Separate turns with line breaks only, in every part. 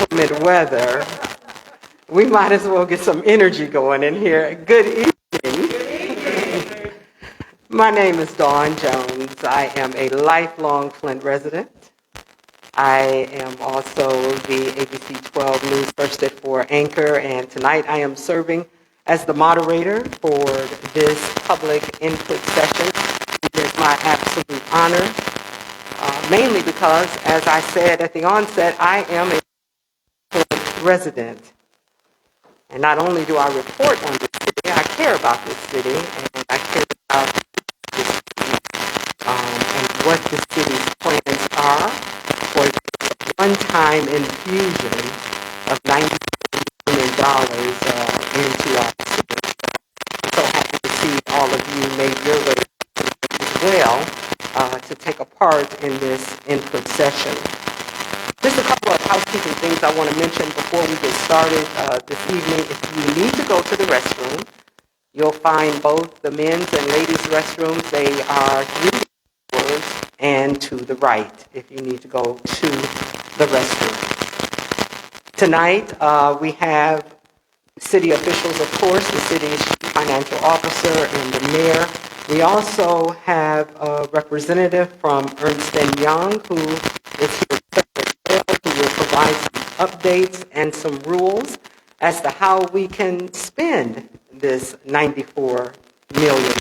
inclement weather, we might as well get some energy going in here. Good evening. My name is Dawn Jones. I am a lifelong Flint resident. I am also the ABC 12 News First at 4 anchor, and tonight I am serving as the moderator for this public input session. It is my absolute honor, mainly because, as I said at the onset, I am a Flint resident. And not only do I report on this city, I care about this city, and I care about this city, and what the city's plans are for the one-time infusion of $90 million into our city. I'm so happy to see all of you made your way as well to take a part in this input session. Just a couple of housekeeping things I want to mention before we get started this evening. If you need to go to the restroom, you'll find both the men's and ladies' restrooms. They are through the doors and to the right if you need to go to the restroom. Tonight, we have city officials, of course, the city's chief financial officer and the mayor. We also have a representative from Ernst & Young who is here who will provide some updates and some rules as to how we can spend this $94 million.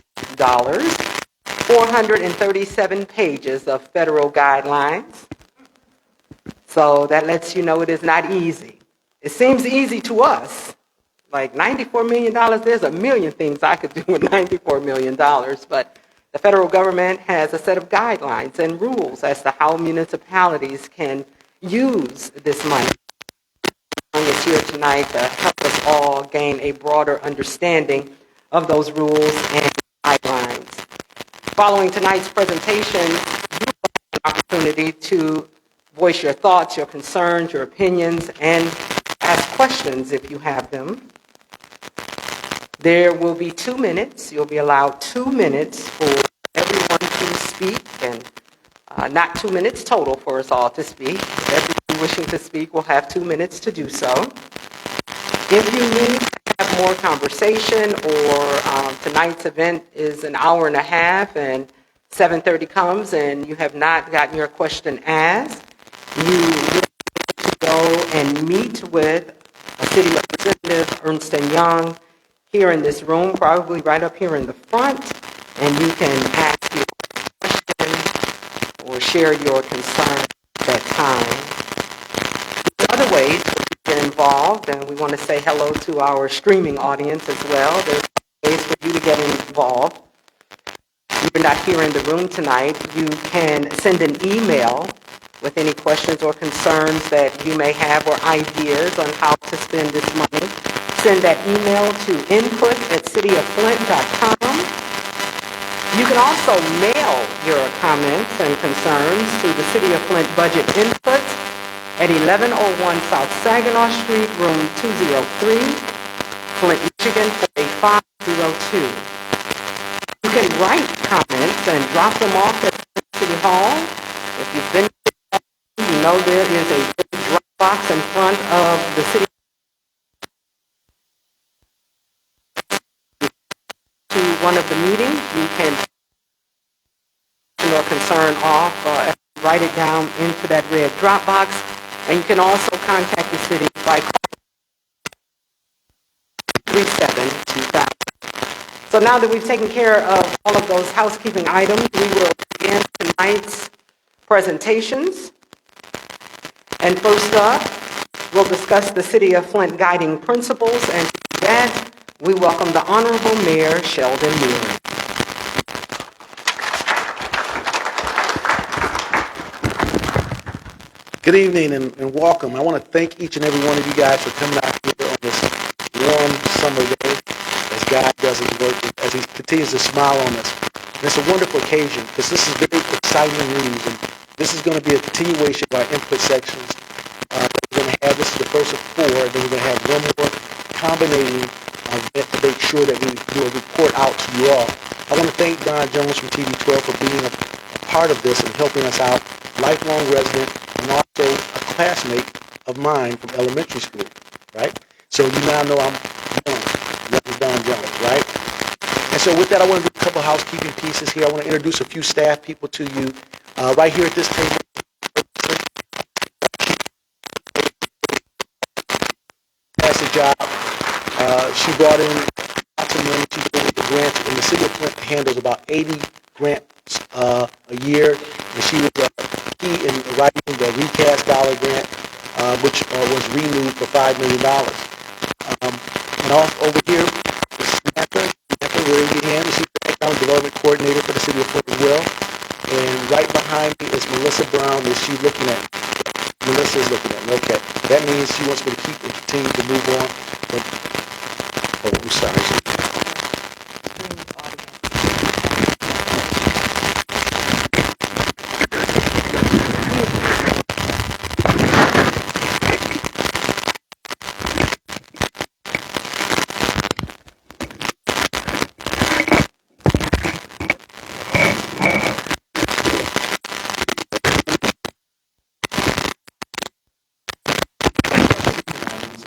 437 pages of federal guidelines. So that lets you know it is not easy. It seems easy to us. Like $94 million, there's a million things I could do with $94 million, but the federal government has a set of guidelines and rules as to how municipalities can use this money. I'm here tonight to help us all gain a broader understanding of those rules and guidelines. Following tonight's presentation, you have an opportunity to voice your thoughts, your concerns, your opinions, and ask questions if you have them. There will be 2 minutes. You'll be allowed 2 minutes for everyone to speak, and not 2 minutes total for us all to speak. Everyone wishing to speak will have 2 minutes to do so. If you need to have more conversation, or tonight's event is an hour and a half and 7:30 comes and you have not gotten your question asked, you will need to go and meet with a city representative, Ernst & Young, here in this room, probably right up here in the front, and you can ask your question or share your concern at that time. There are other ways that you get involved, and we want to say hello to our streaming audience as well. There's ways for you to get involved. If you're not here in the room tonight, you can send an email with any questions or concerns that you may have or ideas on how to spend this money. Send that email to input@cityoflint.com. You can also mail your comments and concerns to the City of Flint Budget Input at 1101 South Saginaw Street, room 203, Flint, Michigan 48502. You can write comments and drop them off at City Hall. If you've been to you know there is a big drop box in front of the city. To one of the meetings, you can your concern off, write it down into that red drop box, and you can also contact the city by calling 372000. So now that we've taken care of all of those housekeeping items, we will begin tonight's presentations. And first up, we'll discuss the City of Flint guiding principles, and to that, we welcome the Honorable Mayor Sheldon Neary.
Good evening and welcome. I want to thank each and every one of you guys for coming out here on this warm summer day as God does his work, as he continues to smile on us. And it's a wonderful occasion because this is very exciting news, and this is going to be a continuation of our input sections that we're going to have. This is the first of 4, and then we're going to have one more combinating to make sure that we do a report out to you all. I want to thank Don Jones from TV 12 for being a part of this and helping us out, lifelong resident and also a classmate of mine from elementary school, right? So you now know I'm Reverend Don Jones, right? And so with that, I want to do a couple housekeeping pieces here. I want to introduce a few staff people to you. Right here at this table, fantastic job. She brought in lots of money. She did the grants, and the City of Flint handles about 80 grants a year. And she was key in writing the recast dollar grant, which was renewed for $5 million. And also over here, Samantha, raise your hand. She's the Economic Development Coordinator for the City of Flint as well. And right behind me is Melissa Brown. Is she looking at me? Melissa is looking at me. Okay. That means she wants me to keep and continue to move on. But, oh, I'm sorry.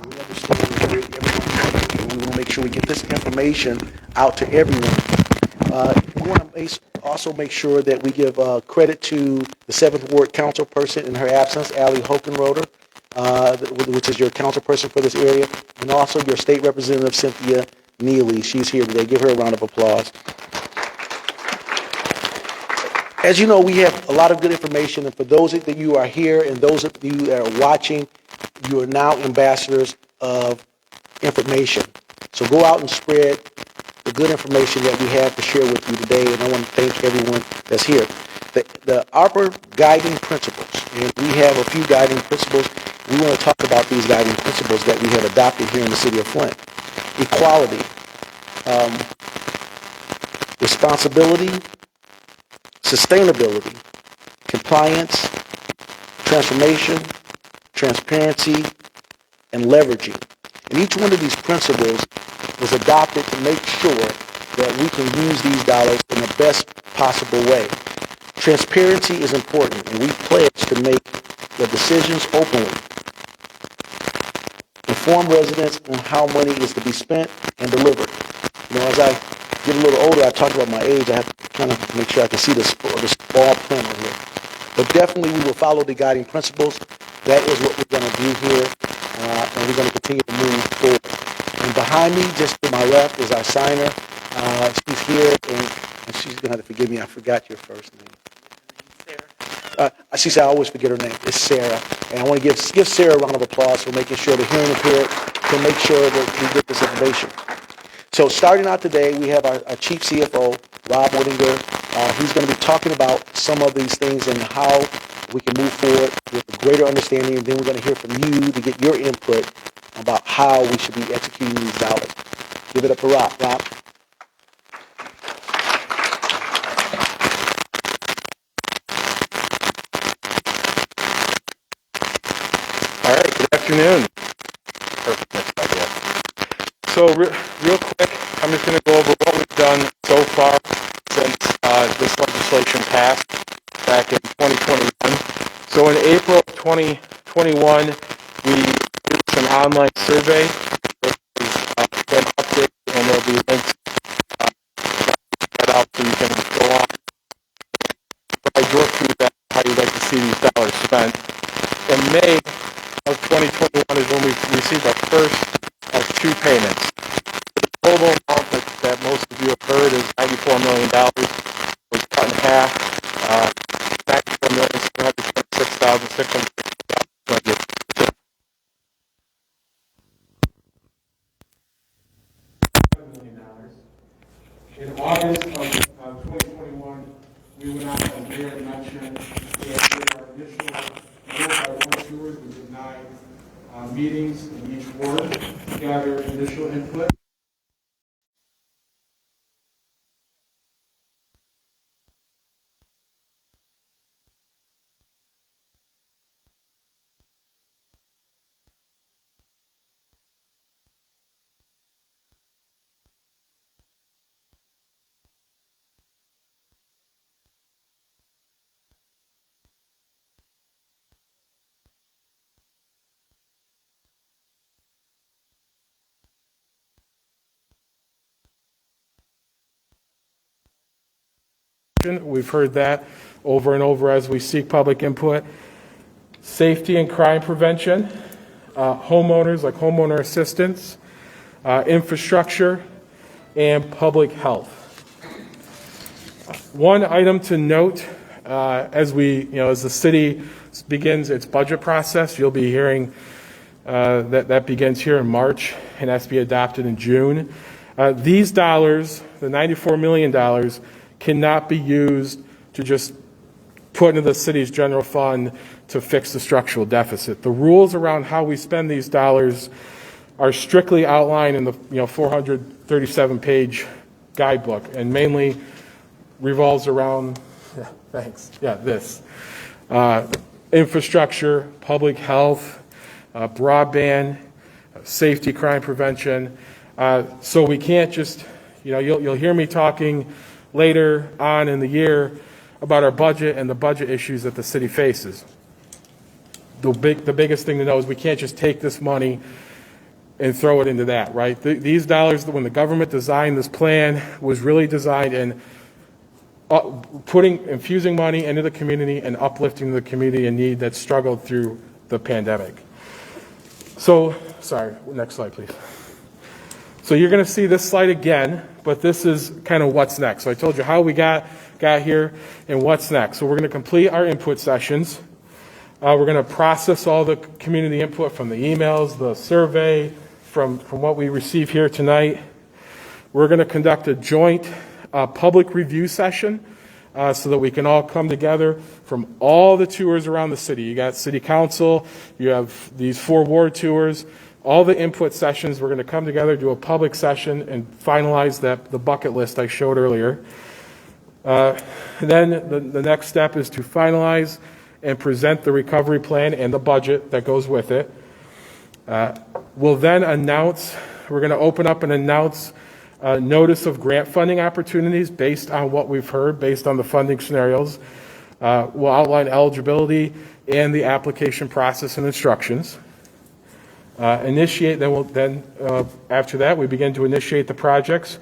We understand we want to make sure we get this information out to everyone. We want to also make sure that we give credit to the 7th Ward council person in her absence, Allie Hokenroder, which is your council person for this area, and also your state representative, Cynthia Neely. She's here today. Give her a round of applause. As you know, we have a lot of good information, and for those of you who are here and those of you that are watching, you are now ambassadors of information. So go out and spread the good information that we have to share with you today, and I want to thank everyone that's here. The ARPA guiding principles, and we have a few guiding principles. We want to talk about these guiding principles that we have adopted here in the City of Flint. Equality, responsibility, sustainability, compliance, transformation, transparency, and leveraging. And each one of these principles was adopted to make sure that we can use these dollars in the best possible way. Transparency is important, and we pledge to make the decisions openly. Inform residents on how money is to be spent and delivered. You know, as I get a little older, I talk about my age, I have to kind of make sure I can see the small print on here. But definitely we will follow the guiding principles. That is what we're going to do here, and we're going to continue to move forward. And behind me, just to my left, is our signer. She's here, and she's going to have to forgive me. I forgot your first name. She said I always forget her name. It's Sarah. And I want to give Sarah a round of applause for making sure the hearing impaired can make sure that we get this information. So starting out today, we have our Chief CFO, Rob Whittinger. He's going to be talking about some of these things and how we can move forward with a greater understanding. And then we're going to hear from you to get your input about how we should be executing these dollars. Give it up for Rob. Rob.
All right, good afternoon. Perfect, I guess. So real quick, I'm just going to go over what we've done so far since this legislation passed back in 2021. So in April of 2021, we did an online survey. It has been updated, and there'll be links that out so you can go on. Provide your feedback how you'd like to see these dollars spent. In May of 2021 is when we received our first of two payments. The total amount that most of you have heard is $94 million. It was cut in half. $94,726,600. In August of 2021, we went out, as Mayor mentioned, we did our initial ward-by-ward tours. We did 9 meetings in each ward to gather initial input. prevention. We've heard that over and over as we seek public input. Safety and crime prevention, homeowners like homeowner assistance, infrastructure, and public health. One item to note as the city begins its budget process, you'll be hearing that begins here in March and has to be adopted in June. These dollars, the $94 million, cannot be used to just put into the city's general fund to fix the structural deficit. The rules around how we spend these dollars are strictly outlined in the 437-page guidebook, and mainly revolves around this infrastructure, public health, broadband, safety, crime prevention. So we can't just, you'll hear me talking later on in the year about our budget and the budget issues that the city faces. The biggest thing to know is we can't just take this money and throw it into that, right? These dollars, when the government designed this plan, was really designed in infusing money into the community and uplifting the community in need that struggled through the pandemic. So, sorry, next slide, please. So you're going to see this slide again, but this is kind of what's next. So I told you how we got here and what's next. So we're going to complete our input sessions. We're going to process all the community input from the emails, the survey, from what we receive here tonight. We're going to conduct a joint public review session so that we can all come together from all the tours around the city. You got city council, you have these 4 ward tours, all the input sessions. We're going to come together, do a public session, and finalize the bucket list I showed earlier. Then the next step is to finalize and present the recovery plan and the budget that goes with it. We'll then we're going to open up and announce notice of grant funding opportunities based on what we've heard, based on the funding scenarios. We'll outline eligibility and the application process and instructions. After that, we begin to initiate the projects,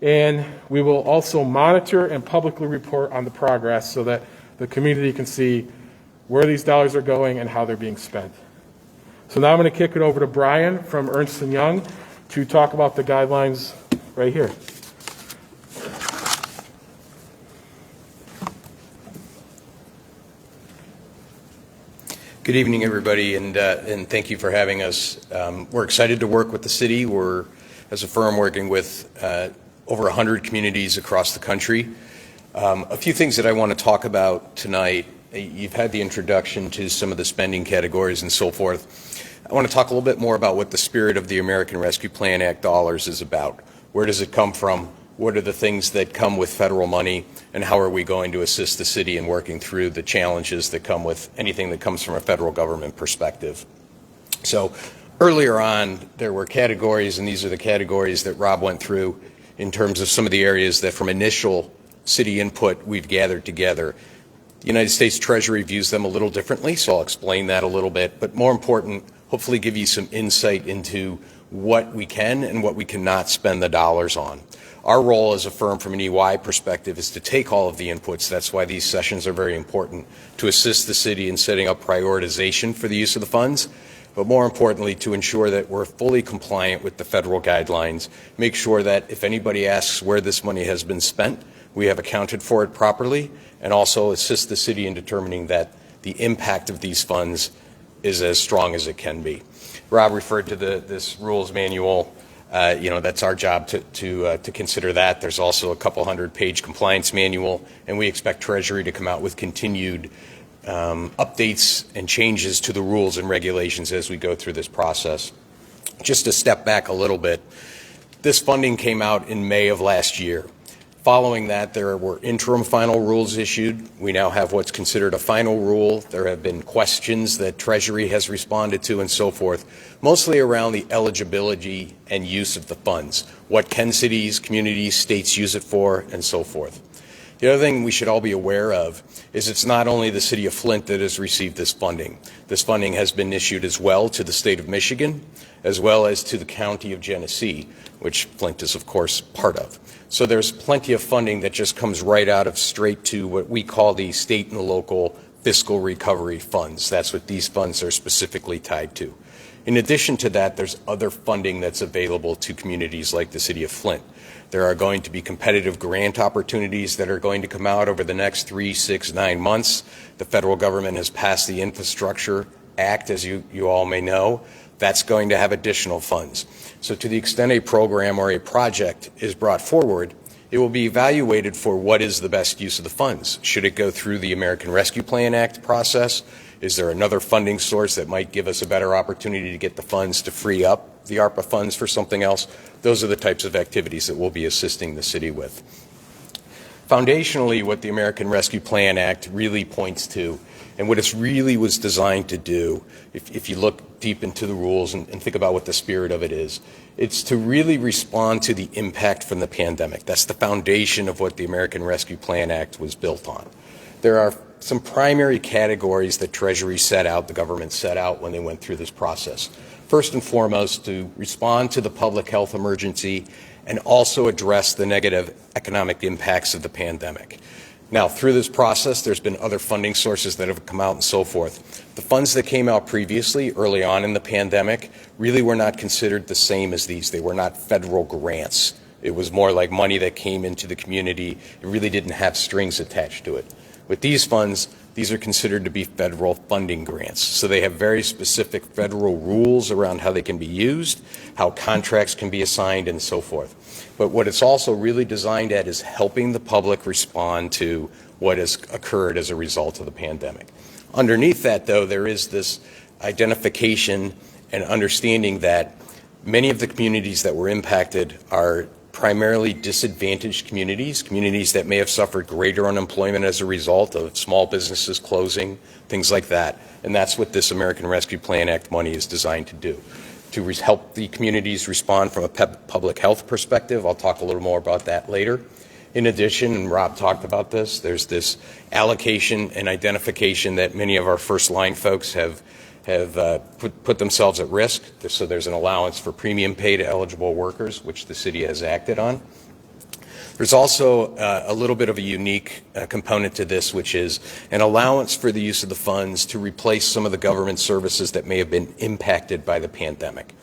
and we will also monitor and publicly report on the progress so that the community can see where these dollars are going and how they're being spent. So now I'm going to kick it over to Brian from Ernst & Young to talk about the guidelines right here.
Good evening, everybody, and thank you for having us. We're excited to work with the city. We're, as a firm, working with over 100 communities across the country. A few things that I want to talk about tonight. You've had the introduction to some of the spending categories and so forth. I want to talk a little bit more about what the spirit of the American Rescue Plan Act dollars is about. Where does it come from? What are the things that come with federal money? And how are we going to assist the city in working through the challenges that come with anything that comes from a federal government perspective? So earlier on, there were categories, and these are the categories that Rob went through in terms of some of the areas that from initial city input we've gathered together. The United States Treasury views them a little differently, so I'll explain that a little bit, but more important, hopefully give you some insight into what we can and what we cannot spend the dollars on. Our role as a firm from an EY perspective is to take all of the inputs. That's why these sessions are very important, to assist the city in setting up prioritization for the use of the funds, but more importantly, to ensure that we're fully compliant with the federal guidelines, make sure that if anybody asks where this money has been spent, we have accounted for it properly, and also assist the city in determining that the impact of these funds is as strong as it can be. Rob referred to this rules manual. That's our job to consider that. There's also a couple 100-page compliance manual, and we expect Treasury to come out with continued updates and changes to the rules and regulations as we go through this process. Just to step back a little bit, this funding came out in May of last year. Following that, there were interim final rules issued. We now have what's considered a final rule. There have been questions that Treasury has responded to and so forth, mostly around the eligibility and use of the funds. What can cities, communities, states use it for, and so forth. The other thing we should all be aware of is it's not only the City of Flint that has received this funding. This funding has been issued as well to the state of Michigan, as well as to the county of Genesee, which Flint is, of course, part of. So there's plenty of funding that just comes right out of straight to what we call the state and the local fiscal recovery funds. That's what these funds are specifically tied to. In addition to that, there's other funding that's available to communities like the City of Flint. There are going to be competitive grant opportunities that are going to come out over the next 3, 6, 9 months. The federal government has passed the Infrastructure Act, as you all may know. That's going to have additional funds. So to the extent a program or a project is brought forward, it will be evaluated for what is the best use of the funds. Should it go through the American Rescue Plan Act process? Is there another funding source that might give us a better opportunity to get the funds to free up the ARPA funds for something else? Those are the types of activities that we'll be assisting the city with. Foundationally, what the American Rescue Plan Act really points to, and what it really was designed to do, if you look deep into the rules and think about what the spirit of it is, it's to really respond to the impact from the pandemic. That's the foundation of what the American Rescue Plan Act was built on. There are some primary categories that Treasury set out, the government set out when they went through this process. First and foremost, to respond to the public health emergency and also address the negative economic impacts of the pandemic. Now, through this process, there's been other funding sources that have come out and so forth. The funds that came out previously, early on in the pandemic, really were not considered the same as these. They were not federal grants. It was more like money that came into the community. It really didn't have strings attached to it. With these funds, these are considered to be federal funding grants. So they have very specific federal rules around how they can be used, how contracts can be assigned, and so forth. But what it's also really designed at is helping the public respond to what has occurred as a result of the pandemic. Underneath that, though, there is this identification and understanding that many of the communities that were impacted are primarily disadvantaged communities, communities that may have suffered greater unemployment as a result of small businesses closing, things like that. And that's what this American Rescue Plan Act money is designed to do, to help the communities respond from a public health perspective. I'll talk a little more about that later. In addition, and Rob talked about this, there's this allocation and identification that many of our first line folks have put themselves at risk. So there's an allowance for premium pay to eligible workers, which the city has acted on. There's also a little bit of a unique component to this, which is an allowance for the use of the funds to replace some of the government services that may have been impacted by the pandemic.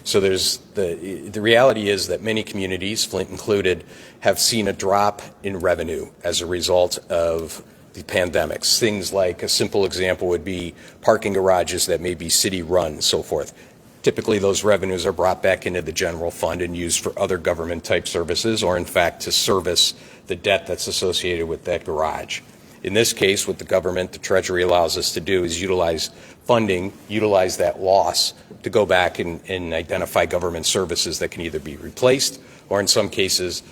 So there's the reality is that many communities, Flint included, have seen a drop in revenue as a result of the pandemics. Things like a simple example would be parking garages that may be city run and so forth. Typically those revenues are brought back into the general fund and used for other government type services, or in fact to service the debt that's associated with that garage. In this case, what the government, the Treasury, allows us to do is utilize funding, utilize that loss to go back and identify government services that can either be replaced or in some cases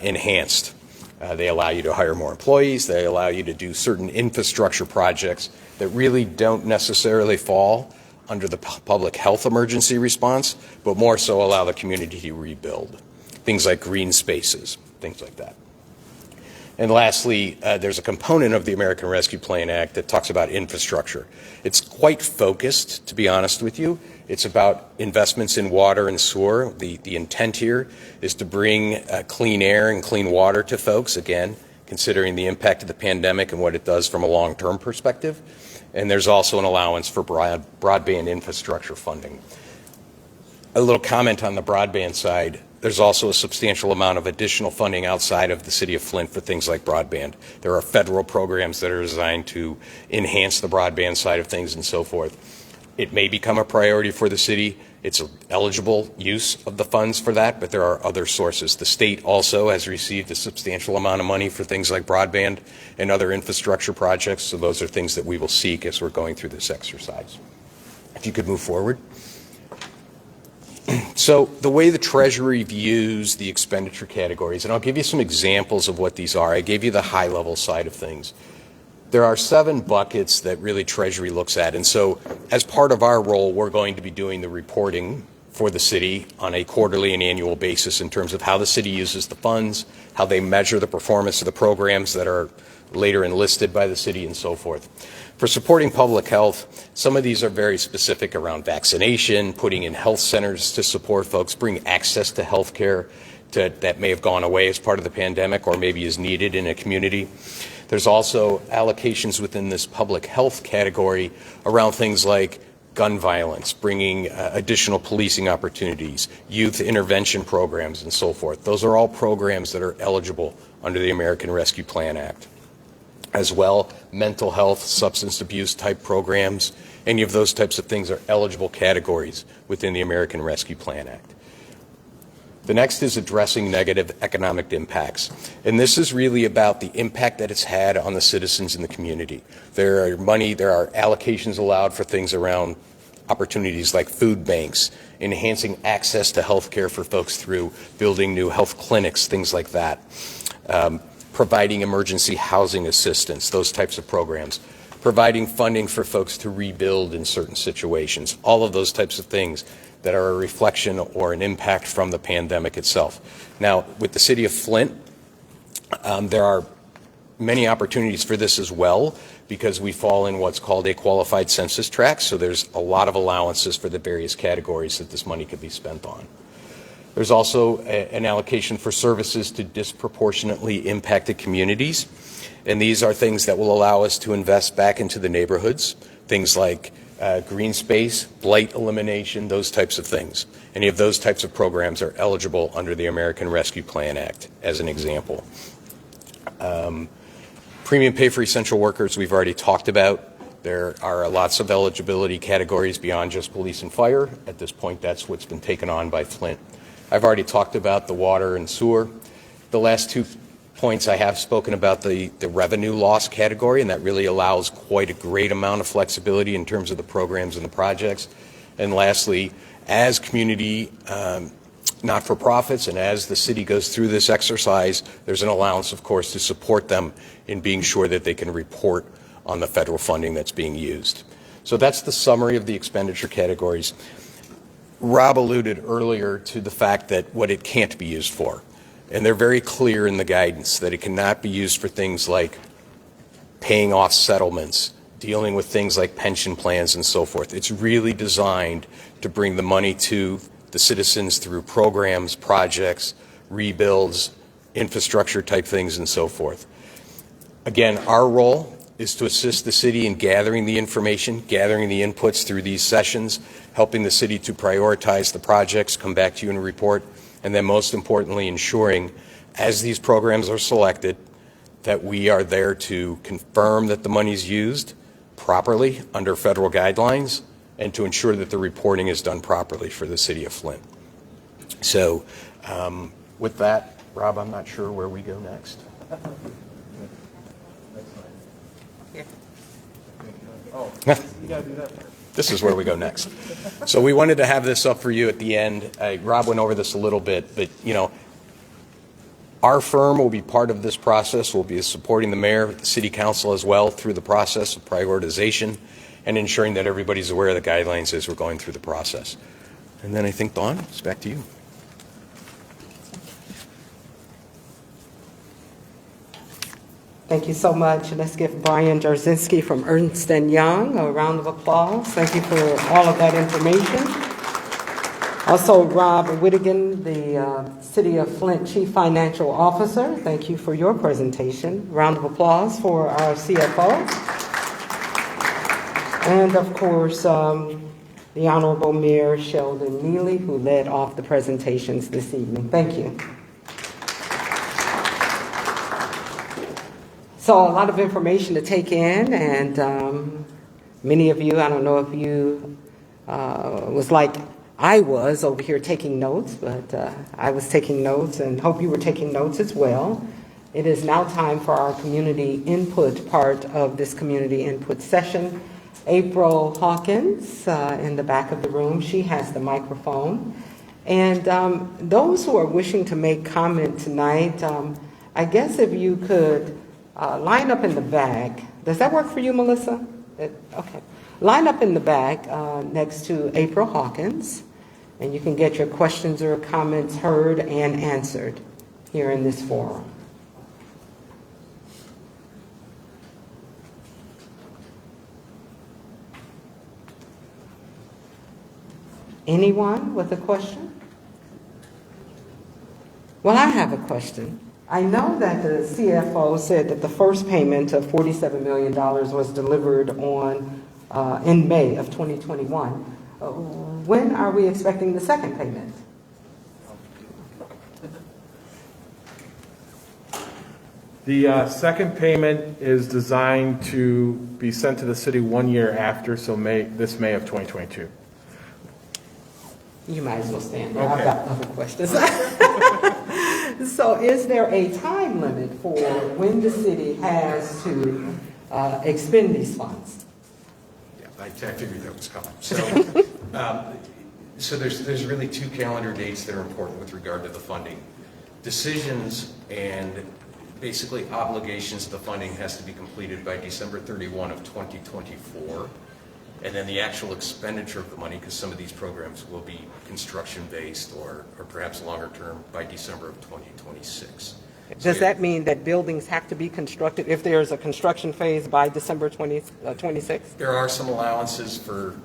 enhanced. They allow you to hire more employees. They allow you to do certain infrastructure projects that really don't necessarily fall under the public health emergency response, but more so allow the community to rebuild. Things like green spaces, things like that. And lastly, there's a component of the American Rescue Plan Act that talks about infrastructure. It's quite focused, to be honest with you. It's about investments in water and sewer. The intent here is to bring clean air and clean water to folks, again, considering the impact of the pandemic and what it does from a long-term perspective. And there's also an allowance for broadband infrastructure funding. A little comment on the broadband side. There's also a substantial amount of additional funding outside of the City of Flint for things like broadband. There are federal programs that are designed to enhance the broadband side of things and so forth. It may become a priority for the city. It's an eligible use of the funds for that, but there are other sources. The state also has received a substantial amount of money for things like broadband and other infrastructure projects, so those are things that we will seek as we're going through this exercise. If you could move forward. So the way the Treasury views the expenditure categories, and I'll give you some examples of what these are. I gave you the high-level side of things. There are 7 buckets that really Treasury looks at, and so as part of our role, we're going to be doing the reporting for the city on a quarterly and annual basis in terms of how the city uses the funds, how they measure the performance of the programs that are later enlisted by the city, and so forth. For supporting public health, some of these are very specific around vaccination, putting in health centers to support folks, bring access to health care that may have gone away as part of the pandemic or maybe is needed in a community. There's also allocations within this public health category around things like gun violence, bringing additional policing opportunities, youth intervention programs, and so forth. Those are all programs that are eligible under the American Rescue Plan Act. As well, mental health, substance abuse type programs, any of those types of things are eligible categories within the American Rescue Plan Act. The next is addressing negative economic impacts. And this is really about the impact that it's had on the citizens in the community. There are allocations allowed for things around opportunities like food banks, enhancing access to health care for folks through building new health clinics, things like that. Providing emergency housing assistance, those types of programs. Providing funding for folks to rebuild in certain situations. All of those types of things that are a reflection or an impact from the pandemic itself. Now, with the City of Flint, there are many opportunities for this as well because we fall in what's called a qualified census tract, so there's a lot of allowances for the various categories that this money could be spent on. There's also an allocation for services to disproportionately impacted communities, and these are things that will allow us to invest back into the neighborhoods, things like green space, blight elimination, those types of things. Any of those types of programs are eligible under the American Rescue Plan Act, as an example. Premium pay for essential workers we've already talked about. There are lots of eligibility categories beyond just police and fire. At this point, that's what's been taken on by Flint. I've already talked about the water and sewer. The last 2 points I have spoken about the revenue loss category, and that really allows quite a great amount of flexibility in terms of the programs and the projects. And lastly, as community not-for-profits and as the city goes through this exercise, there's an allowance, of course, to support them in being sure that they can report on the federal funding that's being used. So that's the summary of the expenditure categories. Rob alluded earlier to the fact that what it can't be used for. And they're very clear in the guidance that it cannot be used for things like paying off settlements, dealing with things like pension plans and so forth. It's really designed to bring the money to the citizens through programs, projects, rebuilds, infrastructure type things and so forth. Again, our role is to assist the city in gathering the information, gathering the inputs through these sessions, helping the city to prioritize the projects, come back to you and report, and then most importantly, ensuring as these programs are selected that we are there to confirm that the money is used properly under federal guidelines and to ensure that the reporting is done properly for the City of Flint. So with that, Rob, I'm not sure where we go next. This is where we go next. So we wanted to have this up for you at the end. Rob went over this a little bit, but our firm will be part of this process. We'll be supporting the mayor, the city council as well through the process of prioritization and ensuring that everybody's aware of the guidelines as we're going through the process. And then I think, Dawn, it's back to you.
Thank you so much. Let's give Brian Jarzinski from Ernst & Young a round of applause. Thank you for all of that information. Also, Rob Whittigan, the City of Flint Chief Financial Officer. Thank you for your presentation. Round of applause for our CFO. And of course, the Honorable Mayor Sheldon Neely, who led off the presentations this evening. Thank you. So a lot of information to take in, and many of you, I don't know if you was like I was over here taking notes, but I was taking notes and hope you were taking notes as well. It is now time for our community input part of this community input session. April Hawkins in the back of the room, she has the microphone. And those who are wishing to make comment tonight, I guess if you could line up in the back. Does that work for you, Melissa? Okay. Line up in the back next to April Hawkins. And you can get your questions or comments heard and answered here in this forum. Anyone with a question? Well, I have a question. I know that the CFO said that the first payment of $47 million was delivered in May of 2021. When are we expecting the second payment?
The second payment is designed to be sent to the city 1 year after, so this May of 2022.
You might as well stand there.
Okay.
I've got other questions. So is there a time limit for when the city has to expend these funds?
Yeah, I figured that was coming. So there's really 2 calendar dates that are important with regard to the funding. Decisions and basically obligations to the funding has to be completed by December 31 of 2024. And then the actual expenditure of the money, because some of these programs will be construction-based or perhaps longer-term, by December of 2026.
Does that mean that buildings have to be constructed if there's a construction phase by December 26?
There are some allowances for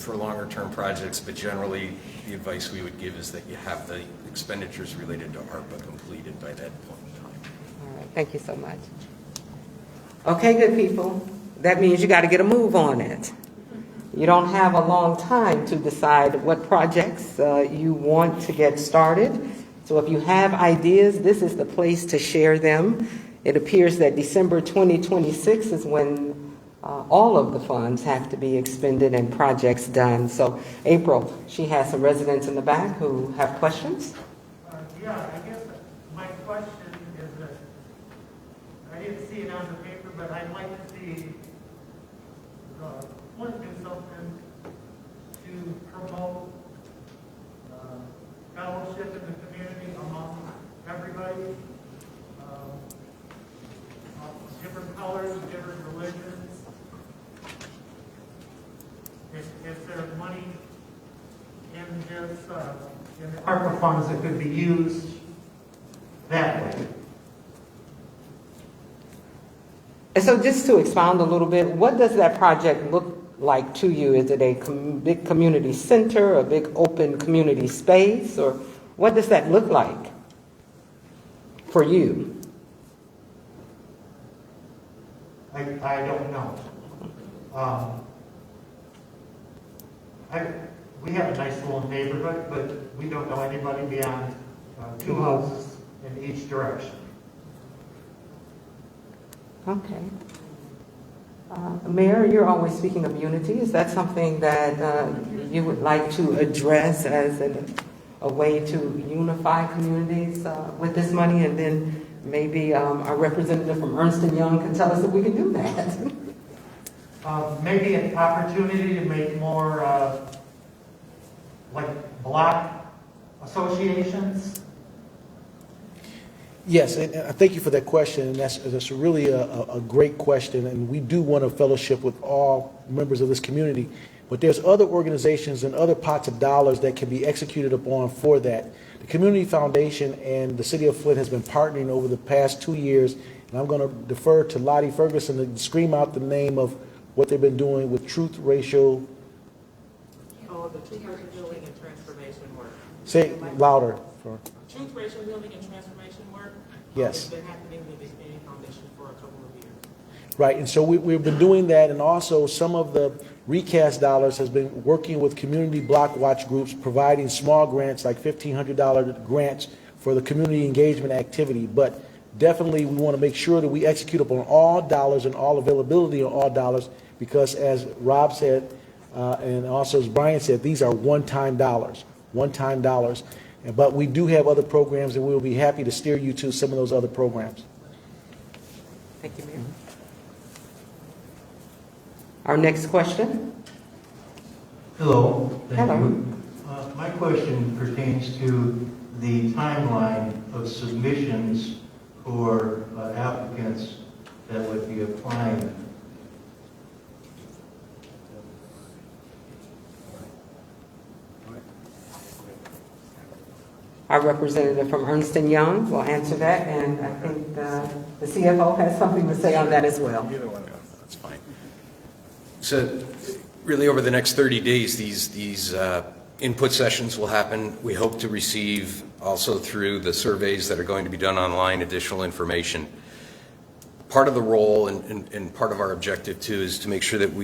longer-term projects, but generally the advice we would give is that you have the expenditures related to ARPA completed by that point in time.
All right, thank you so much. Okay, good people. That means you got to get a move on it. You don't have a long time to decide what projects you want to get started. So if you have ideas, this is the place to share them. It appears that December 2026 is when all of the funds have to be expended and projects done. So April, she has some residents in the back who have questions.
Yeah, I guess my question is that I didn't see it on the paper, but I'd like to see Flint do something to promote fellowship in the community among everybody, different colors, different religions. If there's money in this, in the ARPA funds that could be used that way.
And so just to expound a little bit, what does that project look like to you? Is it a big community center, a big open community space, or what does that look like for you?
I don't know. We have a nice little neighborhood, but we don't know anybody beyond 2 houses in each direction.
Okay. Mayor, you're always speaking of unity. Is that something that you would like to address as a way to unify communities with this money? And then maybe our representative from Ernst & Young can tell us if we can do that.
Maybe an opportunity to make more like block associations.
Yes, and I thank you for that question, and that's really a great question, and we do want a fellowship with all members of this community, but there's other organizations and other pots of dollars that can be executed upon for that. The Community Foundation and the City of Flint has been partnering over the past 2 years, and I'm going to defer to Lottie Ferguson to scream out the name of what they've been doing with Truth Racial.
Oh, the Truth Racial Healing and Transformation work.
Say it louder.
Truth Racial Healing and Transformation work.
Yes.
It's been happening with the Community Foundation for a couple of years.
Right, and so we've been doing that, and also some of the recast dollars has been working with community block watch groups, providing small grants like $1,500 grants for the community engagement activity. But definitely we want to make sure that we execute upon all dollars and all availability on all dollars, because as Rob said, and also as Brian said, these are one-time dollars. But we do have other programs, and we will be happy to steer you to some of those other programs.
Thank you, Mayor. Our next question.
Hello. Thank
Hello.
you. My question pertains to the timeline of submissions for applicants that would be applying.
Our representative from Ernst & Young will answer that, and I think the CFO has something to say on that as well.
That's fine. So really over the next 30 days, these input sessions will happen. We hope to receive also through the surveys that are going to be done online additional information. Part of the role and part of our objective too is to make sure that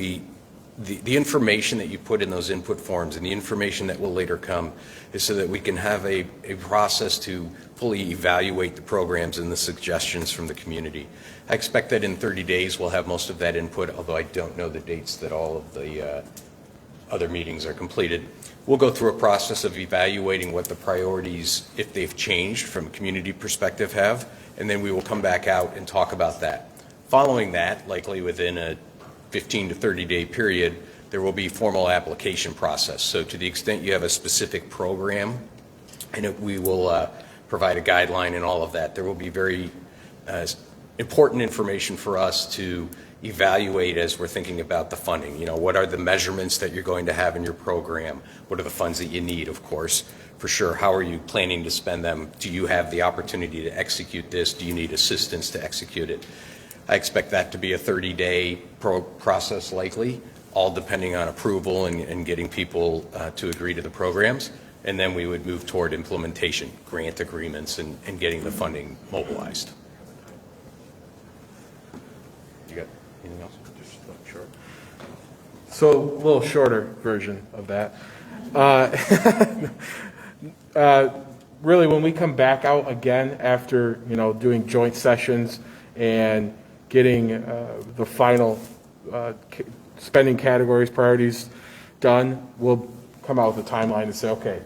the information that you put in those input forms and the information that will later come is so that we can have a process to fully evaluate the programs and the suggestions from the community. I expect that in 30 days we'll have most of that input, although I don't know the dates that all of the other meetings are completed. We'll go through a process of evaluating what the priorities, if they've changed from a community perspective, have, and then we will come back out and talk about that. Following that, likely within a 15 to 30 day period, there will be formal application process. So to the extent you have a specific program, and we will provide a guideline and all of that, there will be very important information for us to evaluate as we're thinking about the funding. You know, what are the measurements that you're going to have in your program? What are the funds that you need, of course, for sure. How are you planning to spend them? Do you have the opportunity to execute this? Do you need assistance to execute it? I expect that to be a 30-day process likely, all depending on approval and getting people to agree to the programs. And then we would move toward implementation, grant agreements, and getting the funding mobilized. You got anything else? Just short.
So a little shorter version of that. Really, when we come back out again after doing joint sessions and getting the final spending categories, priorities done, we'll come out with a timeline and say, okay,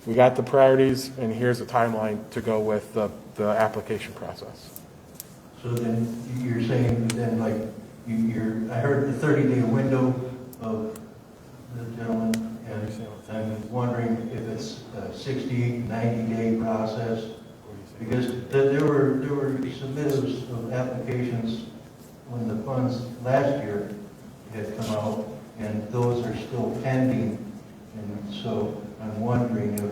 we got the priorities, and here's a timeline to go with the application process.
So then you're saying then like I heard the 30-day window of the gentleman, and I'm wondering if it's a 60, 90-day process, because there were submittals of applications when the funds last year had come out, and those are still pending, and so I'm wondering if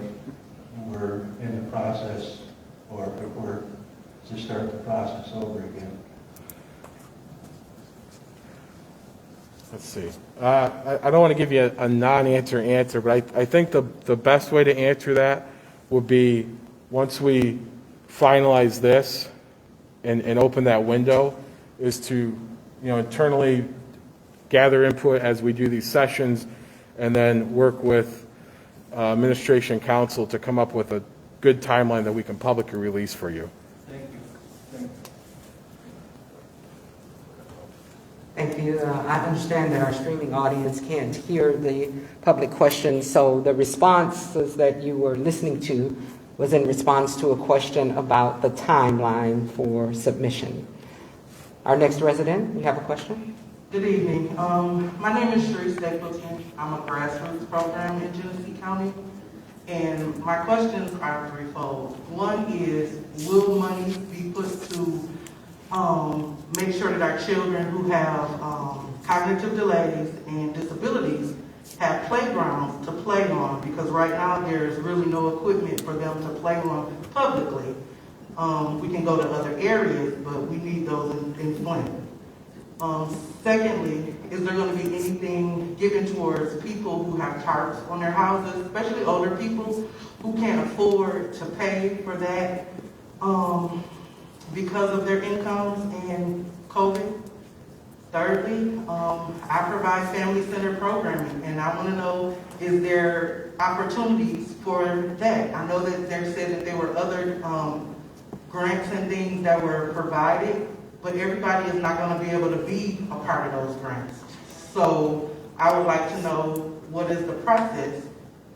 we're in the process or if we're to start the process over again.
Let's see. I don't want to give you a non-answer answer, but I think the best way to answer that would be once we finalize this and open that window is to internally gather input as we do these sessions and then work with administration and council to come up with a good timeline that we can publicly release for you.
Thank you. I understand that our streaming audience can't hear the public questions, so the responses that you were listening to was in response to a question about the timeline for submission. Our next resident, you have a question?
Good evening. My name is Sheree Stapleton. I'm a grassroots program in Genesee County, and my questions are threefold. One is, will money be put to make sure that our children who have cognitive delays and disabilities have playgrounds to play on? Because right now there's really no equipment for them to play on publicly. We can go to other areas, but we need those in Flint. Secondly, is there going to be anything given towards people who have tarps on their houses, especially older people who can't afford to pay for that because of their incomes and COVID? Thirdly, I provide family-centered programming, and I want to know, is there opportunities for that? I know that they said that there were other grants and things that were provided, but everybody is not going to be able to be a part of those grants. So I would like to know, what is the process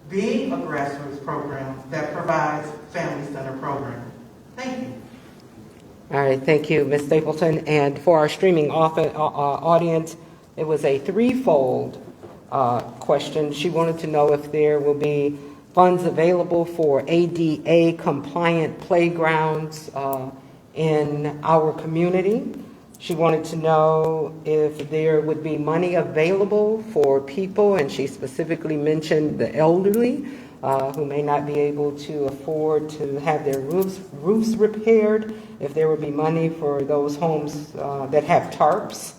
being a grassroots program that provides family-centered programming? Thank you.
All right, thank you, Ms. Stapleton. And for our streaming audience, it was a threefold question. She wanted to know if there will be funds available for ADA compliant playgrounds in our community. She wanted to know if there would be money available for people, and she specifically mentioned the elderly, who may not be able to afford to have their roofs repaired, if there would be money for those homes that have tarps.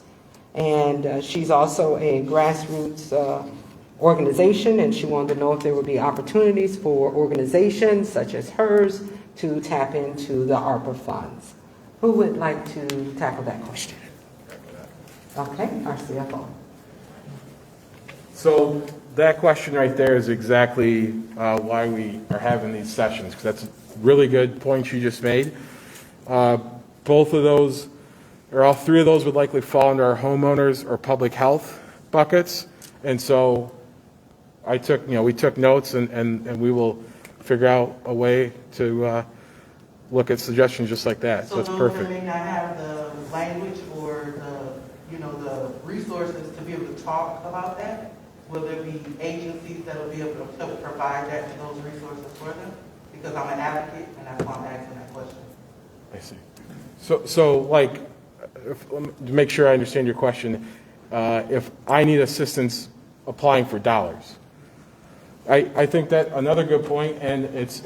And she's also a grassroots organization, and she wanted to know if there would be opportunities for organizations such as hers to tap into the ARPA funds. Who would like to tackle that question? Okay, our CFO.
So that question right there is exactly why we are having these sessions, because that's a really good point you just made. Both of those, or all three of those, would likely fall under our homeowners or public health buckets. And so we took notes, and we will figure out a way to look at suggestions just like that.
So
That's
those
perfect.
that may not have the language or the resources to be able to talk about that, will there be agencies that will be able to provide that to those resources for them? Because I'm an advocate, and that's why I'm asking that question.
I see. So like, to make sure I understand your question, if I need assistance applying for dollars, I think that another good point, and it's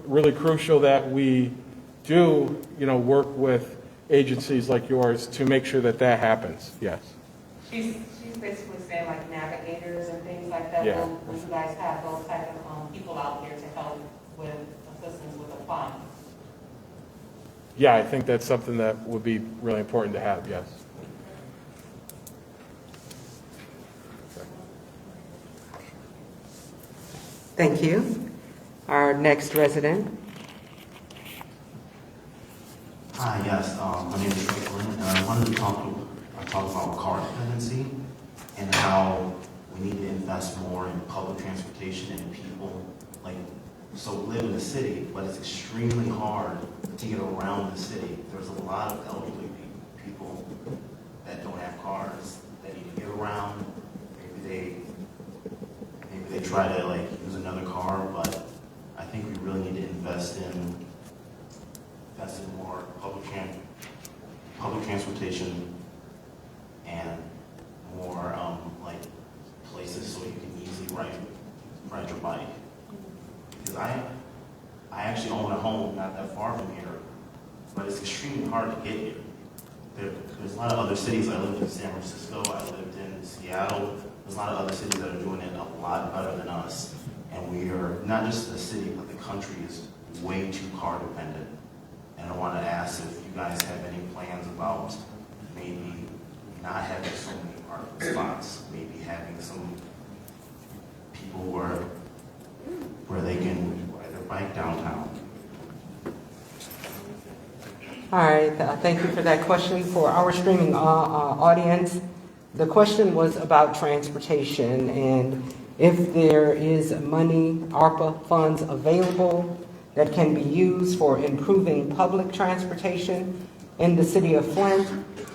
really crucial that we do, work with agencies like yours to make sure that that happens. Yes.
She's basically saying like navigators and things like that.
Yeah.
Will you guys have those type of people out here to help with assistance with applying?
Yeah, I think that's something that would be really important to have. Yes.
Thank you. Our next resident.
Hi, yes, my name is Franklin, and I wanted to talk about car dependency and how we need to invest more in public transportation and people. So we live in a city, but it's extremely hard to get around the city. There's a lot of elderly people that don't have cars, that need to get around. Maybe they try to use another car, but I think we really need to invest in more public transportation and more places so you can easily ride your bike. Because I actually own a home not that far from here, but it's extremely hard to get here. There's a lot of other cities. I lived in San Francisco. I lived in Seattle. There's a lot of other cities that are doing it a lot better than us. And we are, not just the city, but the country is way too car dependent. And I want to ask if you guys have any plans about maybe not having so many parking spots, maybe having some people where they can ride their bike downtown.
All right, thank you for that question. For our streaming audience, the question was about transportation and if there is money, ARPA funds available that can be used for improving public transportation in the city of Flint,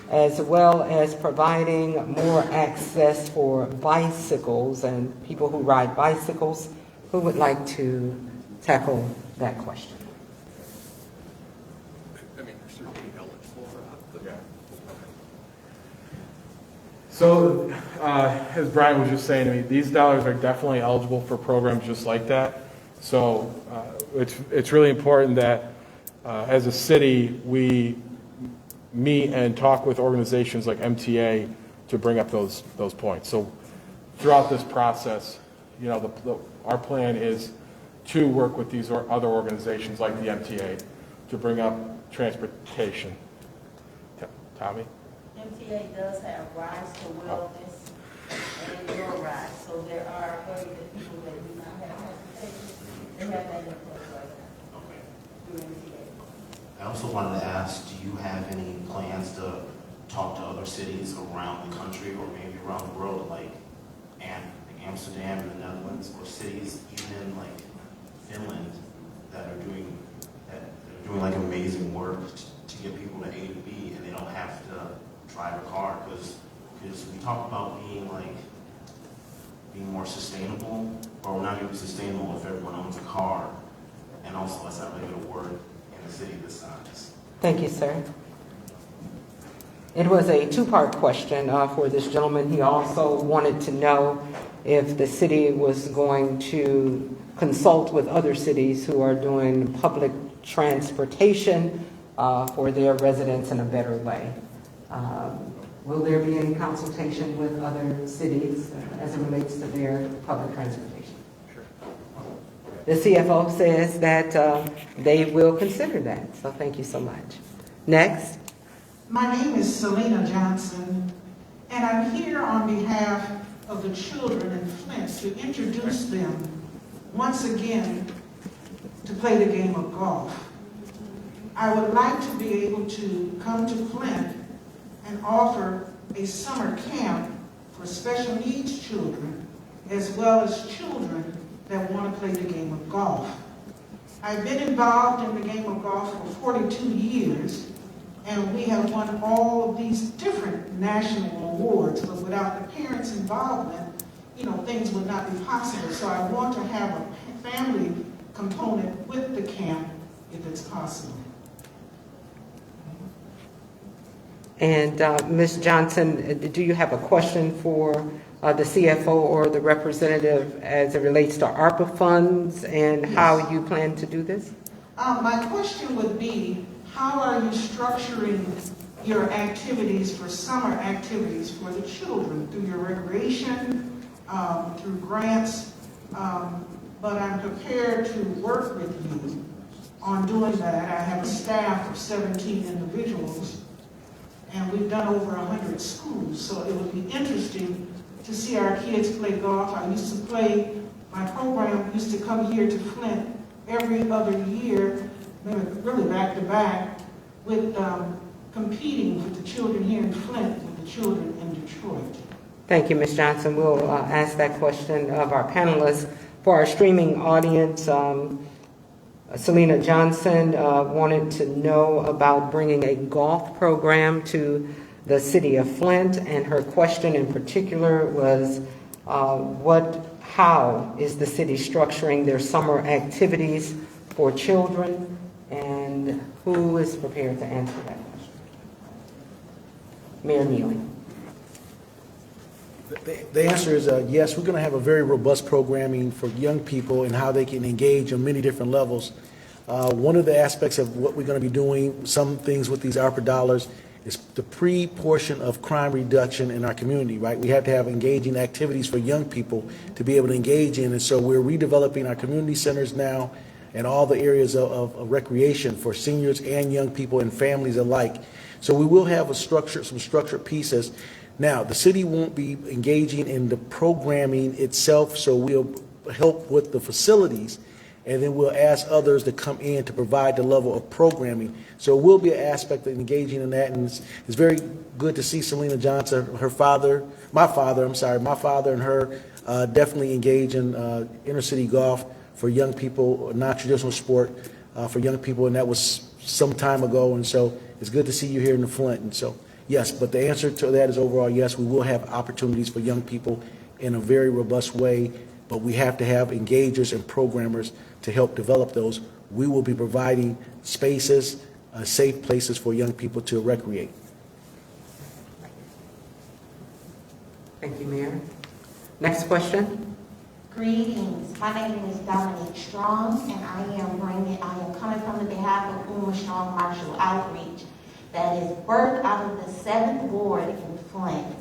as well as providing more access for bicycles and people who ride bicycles. Who would like to tackle that question?
So, as Brian was just saying to me, these dollars are definitely eligible for programs just like that. So, it's really important that as a city we meet and talk with organizations like MTA to bring up those points. So, throughout this process, our plan is to work with these other organizations like the MTA to bring up transportation. Tommy?
MTA does have rides to wellness and your rides, so there are areas of people that do not have transportation. They have that in place right now.
Okay.
Through MTA.
I also wanted to ask, do you have any plans to talk to other cities around the country or maybe around the world, like Amsterdam in the Netherlands, or cities even like Finland that are doing like amazing work to get people to A to B, and they don't have to drive a car? Because we talk about being more sustainable, or we're not going to be sustainable if everyone owns a car, and also that's not really going to work in a city this size.
Thank you, sir. It was a two-part question for this gentleman. He also wanted to know if the city was going to consult with other cities who are doing public transportation for their residents in a better way. Will there be any consultation with other cities as it relates to their public transportation? Sure. The CFO says that they will consider that, so thank you so much. Next.
My name is Selena Johnson, and I'm here on behalf of the children in Flint to introduce them once again to play the game of golf. I would like to be able to come to Flint and offer a summer camp for special needs children as well as children that want to play the game of golf. I've been involved in the game of golf for 42 years, and we have won all of these different national awards, but without the parents' involvement, things would not be possible. So I want to have a family component with the camp if it's possible.
And Ms. Johnson, do you have a question for the CFO or the representative as it relates to ARPA funds and how you plan to do this?
My question would be, how are you structuring your activities for summer activities for the children through your recreation, through grants, but I'm prepared to work with you on doing that. I have a staff of 17 individuals, and we've done over 100 schools, so it would be interesting to see our kids play golf. My program used to come here to Flint every other year, really back to back, with competing with the children here in Flint with the children in Detroit.
Thank you, Ms. Johnson. We'll ask that question of our panelists. For our streaming audience, Selena Johnson wanted to know about bringing a golf program to the City of Flint, and her question in particular was how is the city structuring their summer activities for children, and who is prepared to answer that question? Mayor Neely.
The answer is yes. We're going to have a very robust programming for young people and how they can engage on many different levels. One of the aspects of what we're going to be doing, some things with these ARPA dollars, is the pre-portion of crime reduction in our community, right? We have to have engaging activities for young people to be able to engage in, and so we're redeveloping our community centers now and all the areas of recreation for seniors and young people and families alike. So we will have some structured pieces. Now, the city won't be engaging in the programming itself, so we'll help with the facilities, and then we'll ask others to come in to provide the level of programming. So it will be an aspect of engaging in that, and it's very good to see Selena Johnson, my father and her definitely engage in inner-city golf for young people, non-traditional sport for young people, and that was some time ago, and so it's good to see you here in the Flint. And so, yes, but the answer to that is overall yes, we will have opportunities for young people in a very robust way, but we have to have engagers and programmers to help develop those. We will be providing spaces, safe places for young people to recreate.
Thank you, Mayor. Next question.
Greetings. My name is Dominique Strong, and I am coming from the behalf of Uma Strong Marshall Outreach that is birthed out of the 7th Ward in Flint.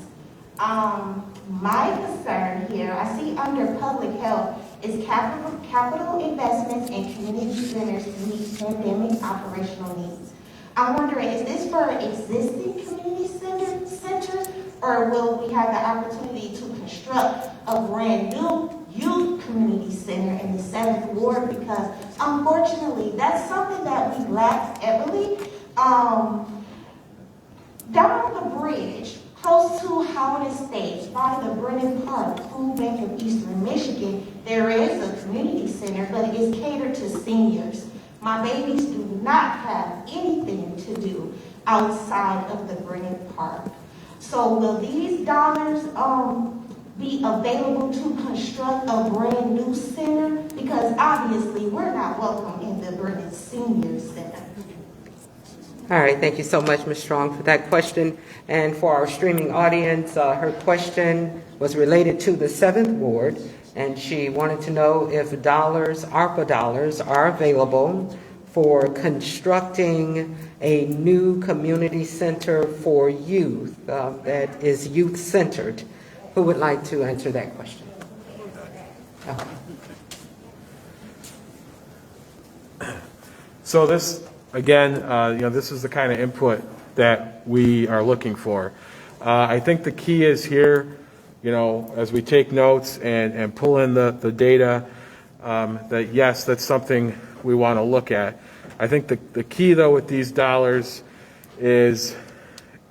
My concern here, I see under public health, is capital investments in community centers to meet pandemic operational needs. I'm wondering, is this for existing community centers, or will we have the opportunity to construct a brand new youth community center in the 7th Ward? Because unfortunately, that's something that we lack heavily. Down the bridge, close to Howard Estates, by the Brennan Park Food Bank of Eastern Michigan, there is a community center, but it is catered to seniors. My babies do not have anything to do outside of the Brennan Park. So will these dollars be available to construct a brand new center? Because obviously we're not welcome in the Brennan Senior Center.
All right, thank you so much, Ms. Strong, for that question. And for our streaming audience, her question was related to the 7th Ward, and she wanted to know if ARPA dollars are available for constructing a new community center for youth that is youth-centered. Who would like to answer that question? Okay.
So this, again, this is the kind of input that we are looking for. I think the key is here, as we take notes and pull in the data, that yes, that's something we want to look at. I think the key, though, with these dollars is,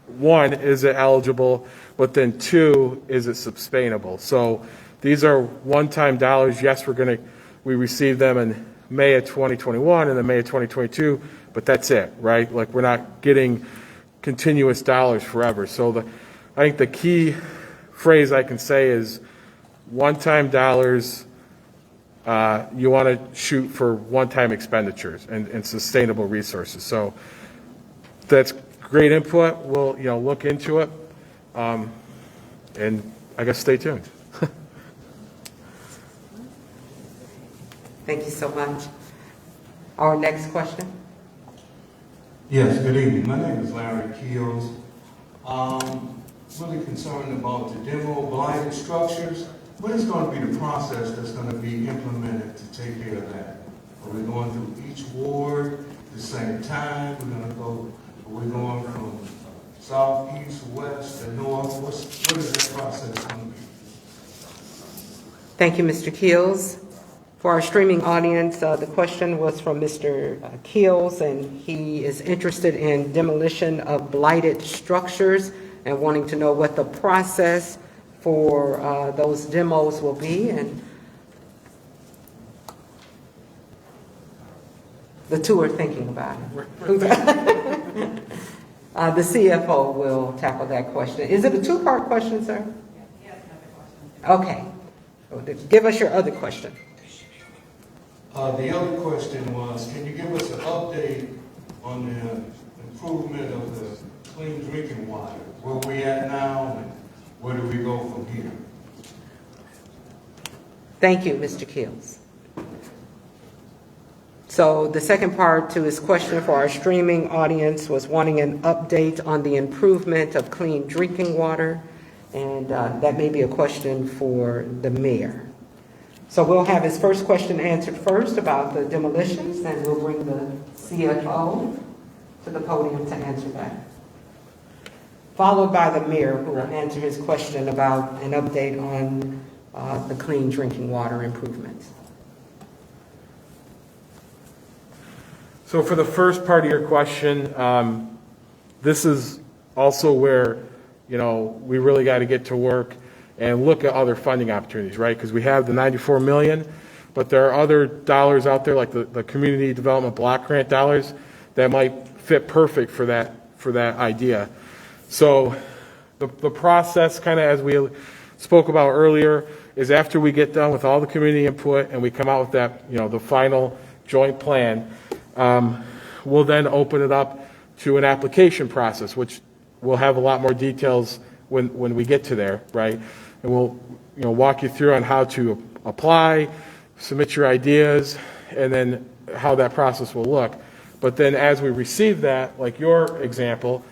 one, is it eligible? But then two, is it sustainable? So these are one-time dollars. Yes, we received them in May of 2021 and then May of 2022, but that's it, right? Like, we're not getting continuous dollars forever. So I think the key phrase I can say is one-time dollars. You want to shoot for one-time expenditures and sustainable resources. So that's great input. We'll look into it, and I guess stay tuned.
Thank you so much. Our next question.
Yes, good evening. My name is Larry Keels. Really concerned about the demo blighted structures. What is going to be the process that's going to be implemented to take care of that? Are we going through each ward at the same time? Are we going from south, east, west, and north? What is that process going to be?
Thank you, Mr. Keels. For our streaming audience, the question was from Mr. Keels, and he is interested in demolition of blighted structures and wanting to know what the process for those demos will be. And the two are thinking about it. The CFO will tackle that question. Is it a two-part question, sir?
Yes, another question.
Okay. Give us your other question.
The other question was, can you give us an update on the improvement of the clean drinking water? Where we at now, and where do we go from here?
Thank you, Mr. Keels. So the second part to his question for our streaming audience was wanting an update on the improvement of clean drinking water, and that may be a question for the mayor. So we'll have his first question answered first about the demolitions, and we'll bring the CFO to the podium to answer that. Followed by the mayor, who will answer his question about an update on the clean drinking water improvements.
So for the first part of your question, this is also where, we really got to get to work and look at other funding opportunities, right? Because we have the $94 million, but there are other dollars out there, like the community development block grant dollars, that might fit perfect for that idea. So the process, kind of as we spoke about earlier, is after we get done with all the community input and we come out with that, the final joint plan, we'll then open it up to an application process, which we'll have a lot more details when we get to there, right? And we'll walk you through on how to apply, submit your ideas, and then how that process will look. But then as we receive that, like your example,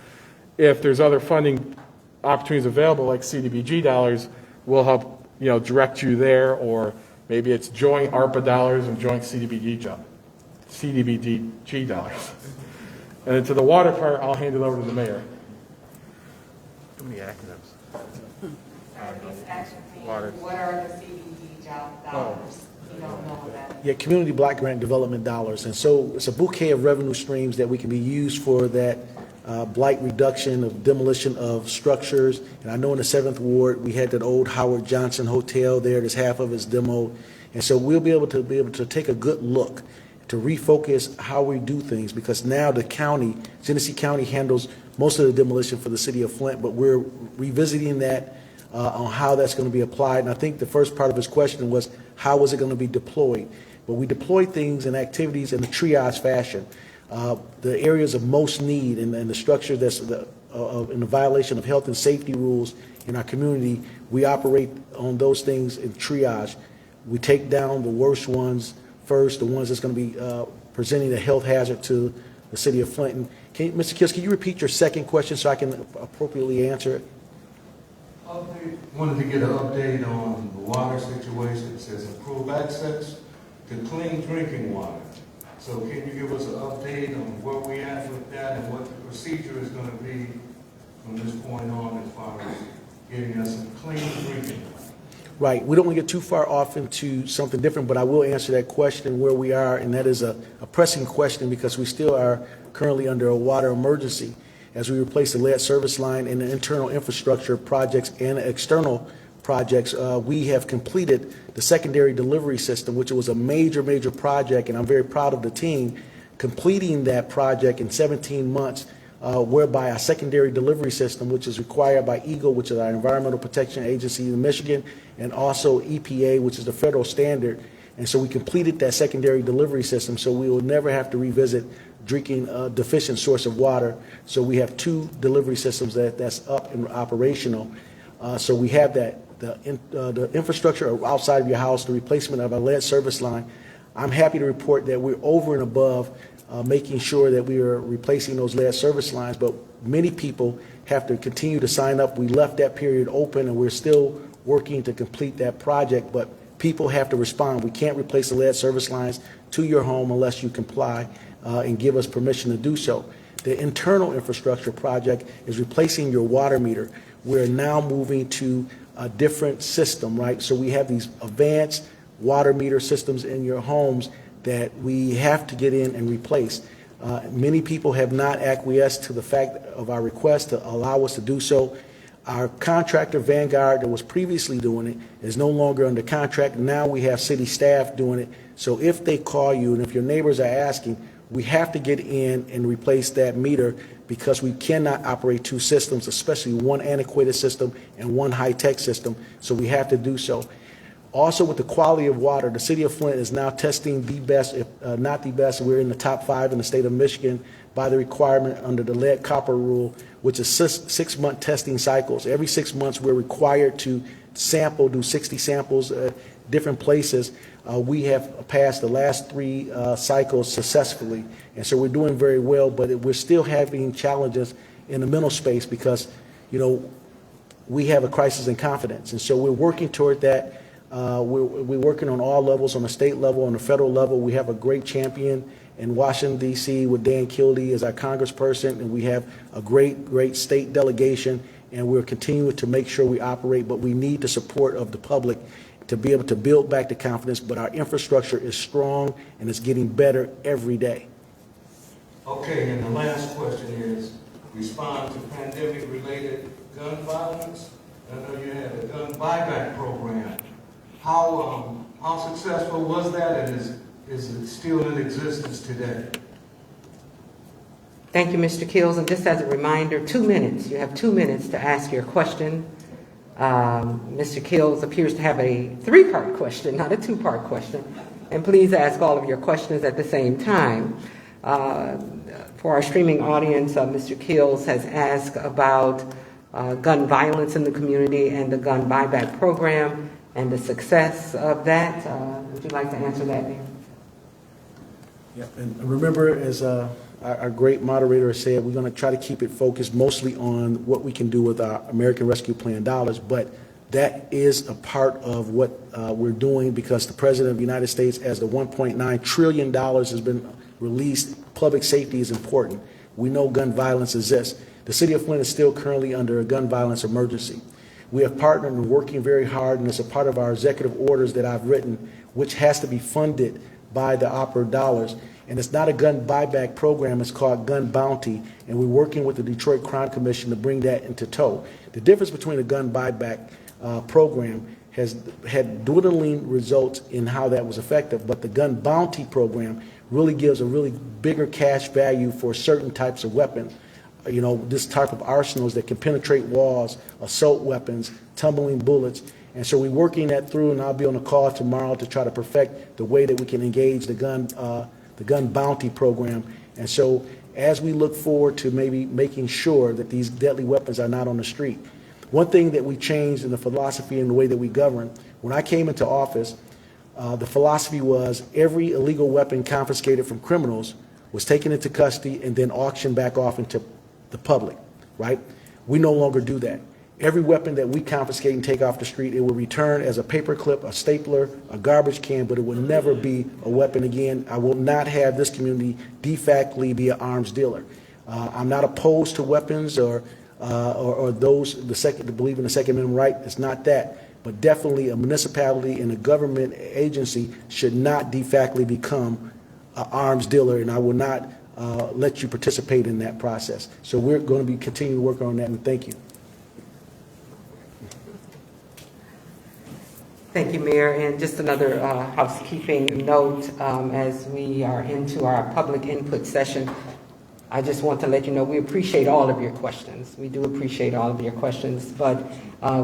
if there's other funding opportunities available, like CDBG dollars, we'll help direct you there, or maybe it's joint ARPA dollars and joint CDBG dollars. And then to the water part, I'll hand it over to the mayor. Too many acronyms. Water.
What are the CDBG dollars? You don't know that.
Yeah, community block grant development dollars. And so it's a bouquet of revenue streams that we can be used for that blight reduction, of demolition of structures. And I know in the 7th Ward, we had that old Howard Johnson Hotel there. There's half of it's demoed. And so we'll be able to take a good look to refocus how we do things, because now the county, Genesee County, handles most of the demolition for the City of Flint, but we're revisiting that on how that's going to be applied. And I think the first part of his question was, how was it going to be deployed? But we deploy things and activities in a triage fashion. the areas of most need and the structure that's in the violation of health and safety rules in our community, we operate on those things in triage. We take down the worst ones first, the ones that's going to be presenting a health hazard to the city of Flint. Mr. Kills, can you repeat your second question so I can appropriately answer it?
Wanted to get an update on the water situation. It says improve access to clean drinking water. So can you give us an update on where we at with that and what the procedure is going to be from this point on as far as getting us some clean drinking water?
Right. We don't want to get too far off into something different, but I will answer that question where we are, and that is a pressing question because we still are currently under a water emergency as we replace the lead service line and the internal infrastructure projects and external projects. We have completed the secondary delivery system, which was a major project, and I'm very proud of the team completing that project in 17 months, whereby our secondary delivery system, which is required by EGLE, which is our Environmental Protection Agency in Michigan, and also EPA, which is the federal standard. And so we completed that secondary delivery system, so we will never have to revisit drinking a deficient source of water. So we have 2 delivery systems that's up and operational. So we have that. The infrastructure outside of your house, the replacement of our lead service line. I'm happy to report that we're over and above making sure that we are replacing those lead service lines, but many people have to continue to sign up. We left that period open, and we're still working to complete that project, but people have to respond. We can't replace the lead service lines to your home unless you comply and give us permission to do so. The internal infrastructure project is replacing your water meter. We're now moving to a different system, right? So we have these advanced water meter systems in your homes that we have to get in and replace. Many people have not acquiesced to the fact of our request to allow us to do so. Our contractor, Vanguard, that was previously doing it, is no longer under contract. Now we have city staff doing it. So if they call you and if your neighbors are asking, we have to get in and replace that meter because we cannot operate 2 systems, especially one antiquated system and one high-tech system. So we have to do so. Also, with the quality of water, the City of Flint is now testing the best, if not the best. We're in the top 5 in the state of Michigan by the requirement under the lead copper rule, which is 6-month testing cycles. Every 6 months, we're required to do 60 samples at different places. We have passed the last 3 cycles successfully, and so we're doing very well, but we're still having challenges in the mental space because, we have a crisis in confidence, and so we're working toward that. We're working on all levels, on the state level, on the federal level. We have a great champion in Washington, D.C. with Dan Kildee as our congressperson, and we have a great state delegation, and we're continuing to make sure we operate, but we need the support of the public to be able to build back the confidence, but our infrastructure is strong and it's getting better every day.
Okay, and the last question is, respond to pandemic-related gun violence. I know you had a gun buyback program. How successful was that, and is it still in existence today?
Thank you, Mr. Kills. And just as a reminder, 2 minutes. You have 2 minutes to ask your question. Mr. Kills appears to have a 3-part question, not a 2-part question. And please ask all of your questions at the same time. For our streaming audience, Mr. Kills has asked about gun violence in the community and the gun buyback program and the success of that. Would you like to answer that, Dan?
Yeah, and remember, as our great moderator said, we're going to try to keep it focused mostly on what we can do with our American Rescue Plan dollars, but that is a part of what we're doing because the President of the United States, as the $1.9 trillion has been released, public safety is important. We know gun violence exists. The City of Flint is still currently under a gun violence emergency. We have partnered and working very hard, and it's a part of our executive orders that I've written, which has to be funded by the ARPA dollars. And it's not a gun buyback program, it's called Gun Bounty, and we're working with the Detroit Crime Commission to bring that into tow. The difference between a gun buyback program has had dwindling results in how that was effective, but the Gun Bounty program really gives a really bigger cash value for certain types of weapons. This type of arsenals that can penetrate walls, assault weapons, tumbling bullets. And so we're working that through, and I'll be on a call tomorrow to try to perfect the way that we can engage the the gun bounty program. And so as we look forward to maybe making sure that these deadly weapons are not on the street, one thing that we changed in the philosophy and the way that we govern, when I came into office, the philosophy was every illegal weapon confiscated from criminals was taken into custody and then auctioned back off into the public, right? We no longer do that. Every weapon that we confiscate and take off the street, it will return as a paper clip, a stapler, a garbage can, but it will never be a weapon again. I will not have this community de facto be an arms dealer. I'm not opposed to weapons or those that believe in the Second Amendment right. It's not that. But definitely a municipality and a government agency should not de facto become an arms dealer, and I will not let you participate in that process. So we're going to be continuing to work on that, and thank you.
Thank you, Mayor. And just another housekeeping note as we are into our public input session. I just want to let you know we appreciate all of your questions. We do appreciate all of your questions, but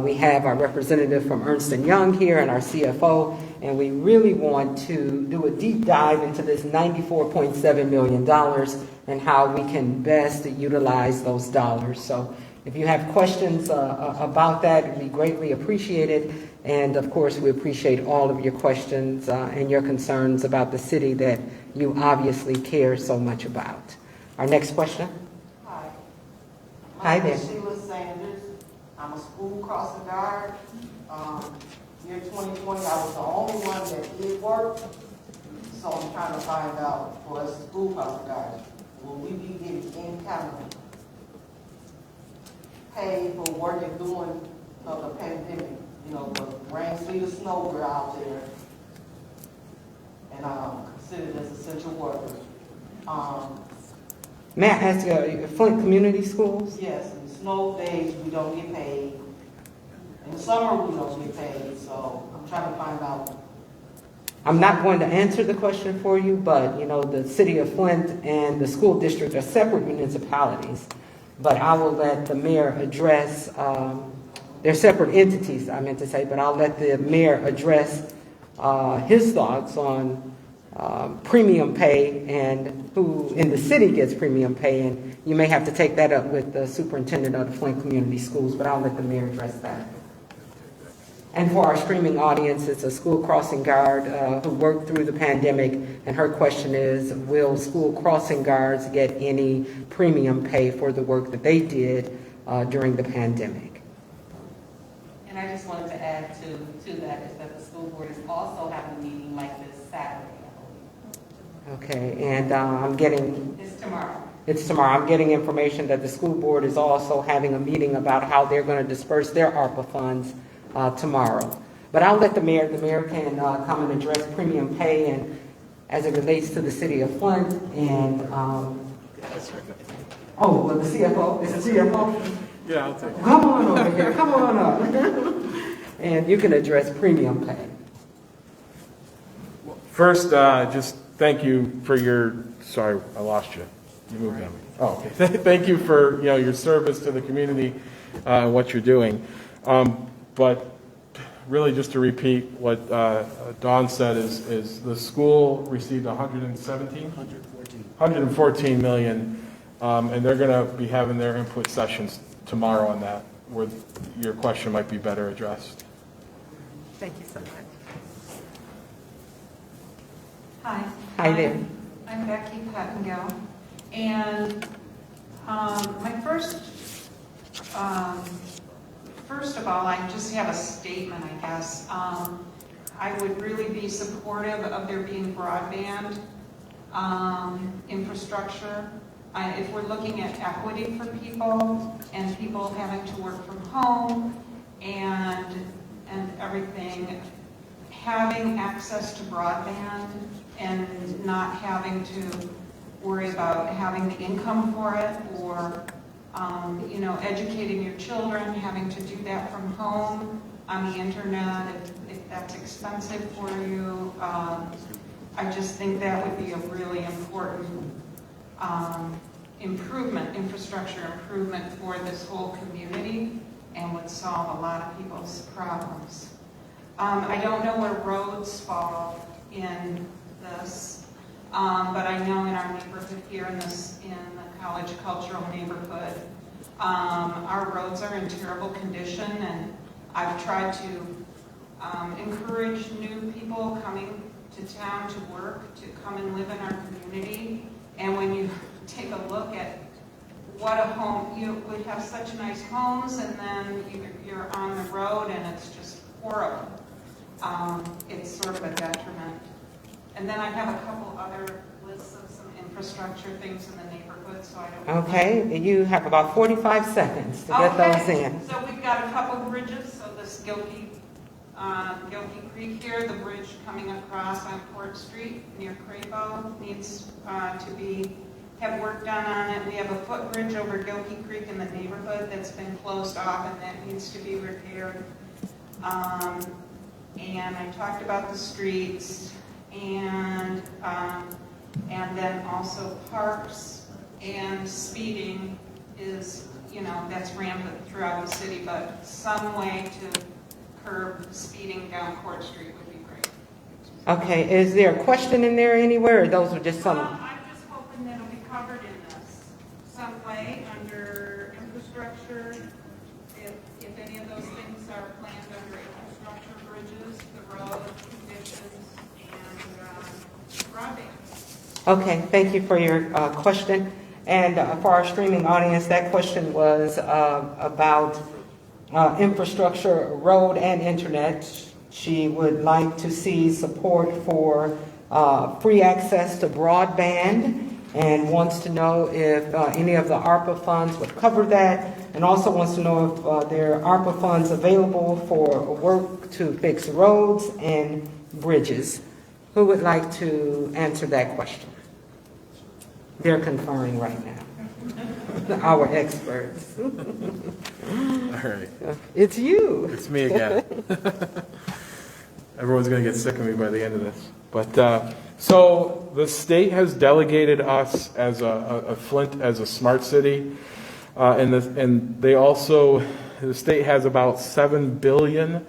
we have our representative from Ernst & Young here and our CFO, and we really want to do a deep dive into this $94.7 million and how we can best utilize those dollars. So if you have questions about that, it would be greatly appreciated. And of course, we appreciate all of your questions and your concerns about the city that you obviously care so much about. Our next question.
Hi.
Hi there.
My name is Sheila Sanders. I'm a school crossing guard. Year 2020, I was the only one that did work. So I'm trying to find out for us school crossing guards, will we be getting any kind of pay for working during the pandemic? You know, the rain, sleet, or snow, we're out there. And considered as essential workers.
May I ask you, Flint Community Schools?
Yes, in snow days, we don't get paid. In the summer, we don't get paid, so I'm trying to find out.
I'm not going to answer the question for you, but, you know, the City of Flint and the school district are separate municipalities. But I will let the mayor address, they're separate entities, I meant to say, but I'll let the mayor address his thoughts on premium pay and who in the city gets premium pay, and you may have to take that up with the superintendent of the Flint Community Schools, but I'll let the mayor address that. And for our streaming audience, it's a school crossing guard who worked through the pandemic, and her question is, will school crossing guards get any premium pay for the work that they did during the pandemic?
And I just wanted to add to that is that the school board is also having a meeting like this Saturday.
Okay, and I'm getting...
It's tomorrow.
It's tomorrow. I'm getting information that the school board is also having a meeting about how they're going to disperse their ARPA funds tomorrow. But I'll let the mayor can come and address premium pay and as it relates to the city of Flint and, oh, well, the CFO, is the CFO?
Yeah, I'll take it.
Come on over here, come on up. And you can address premium pay.
First, just thank you for your, sorry, I lost you. You moved on me. Oh, okay. Thank you for, your service to the community, what you're doing. But really just to repeat what Dawn said is the school received 114 million, and they're going to be having their input sessions tomorrow on that, where your question might be better addressed.
Thank you so much.
Hi.
Hi there.
I'm Becky Pettingill, and my first of all, I just have a statement, I guess. I would really be supportive of there being broadband infrastructure. If we're looking at equity for people and people having to work from home and everything, having access to broadband and not having to worry about having the income for it or educating your children, having to do that from home on the internet, if that's expensive for you. I just think that would be a really important infrastructure improvement for this whole community and would solve a lot of people's problems. I don't know where roads fall in this, but I here in the College Cultural Neighborhood. Our roads are in terrible condition, and I've tried to encourage new people coming to town to work to come and live in our community. And when you take a look at what a home, you would have such nice homes, and then you're on the road and it's just horrible. It's sort of a detriment. And then I have a couple other lists of some infrastructure things in the neighborhood, so I don't...
Okay, you have about 45 seconds to get those in.
So we've got a couple bridges, so this Gilkey Creek here, the bridge coming across on Court Street near Crabo needs to have work done on it. We have a footbridge over Gilkey Creek in the neighborhood that's been closed off, and that needs to be repaired. And I talked about the streets, and then also parks and speeding is, that's rampant throughout the city, but some way to curb speeding down Court Street would be great.
Okay, is there a question in there anywhere, or those are just some?
I'm just hoping that it'll be covered in this some way under infrastructure. If any of those things are planned under infrastructure, bridges, the road conditions, and broadband.
Okay, thank you for your question. And for our streaming audience, that question was about infrastructure, road, and internet. She would like to see support for free access to broadband, and wants to know if any of the ARPA funds would cover that, and also wants to know if there are ARPA funds available for work to fix roads and bridges. Who would like to answer that question? They're conferring right now. Our experts.
All right.
It's you.
It's me again. Everyone's going to get sick of me by the end of this. But so the state has delegated us as a Flint as a smart city, and they also, the state has about $7 billion in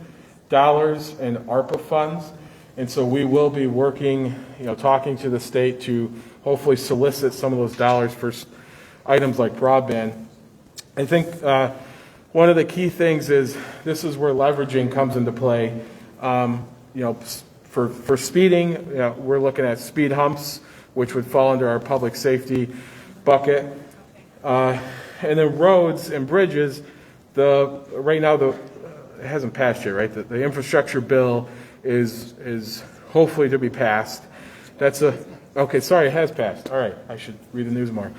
ARPA funds, and so we will be working, talking to the state to hopefully solicit some of those dollars for items like broadband. I think one of the key things is this is where leveraging comes into play. For speeding, we're looking at speed humps, which would fall under our public safety bucket. And then roads and bridges, right now it hasn't passed yet, right? The infrastructure bill is hopefully to be passed. Okay, sorry, it has passed. All right, I should read the news more.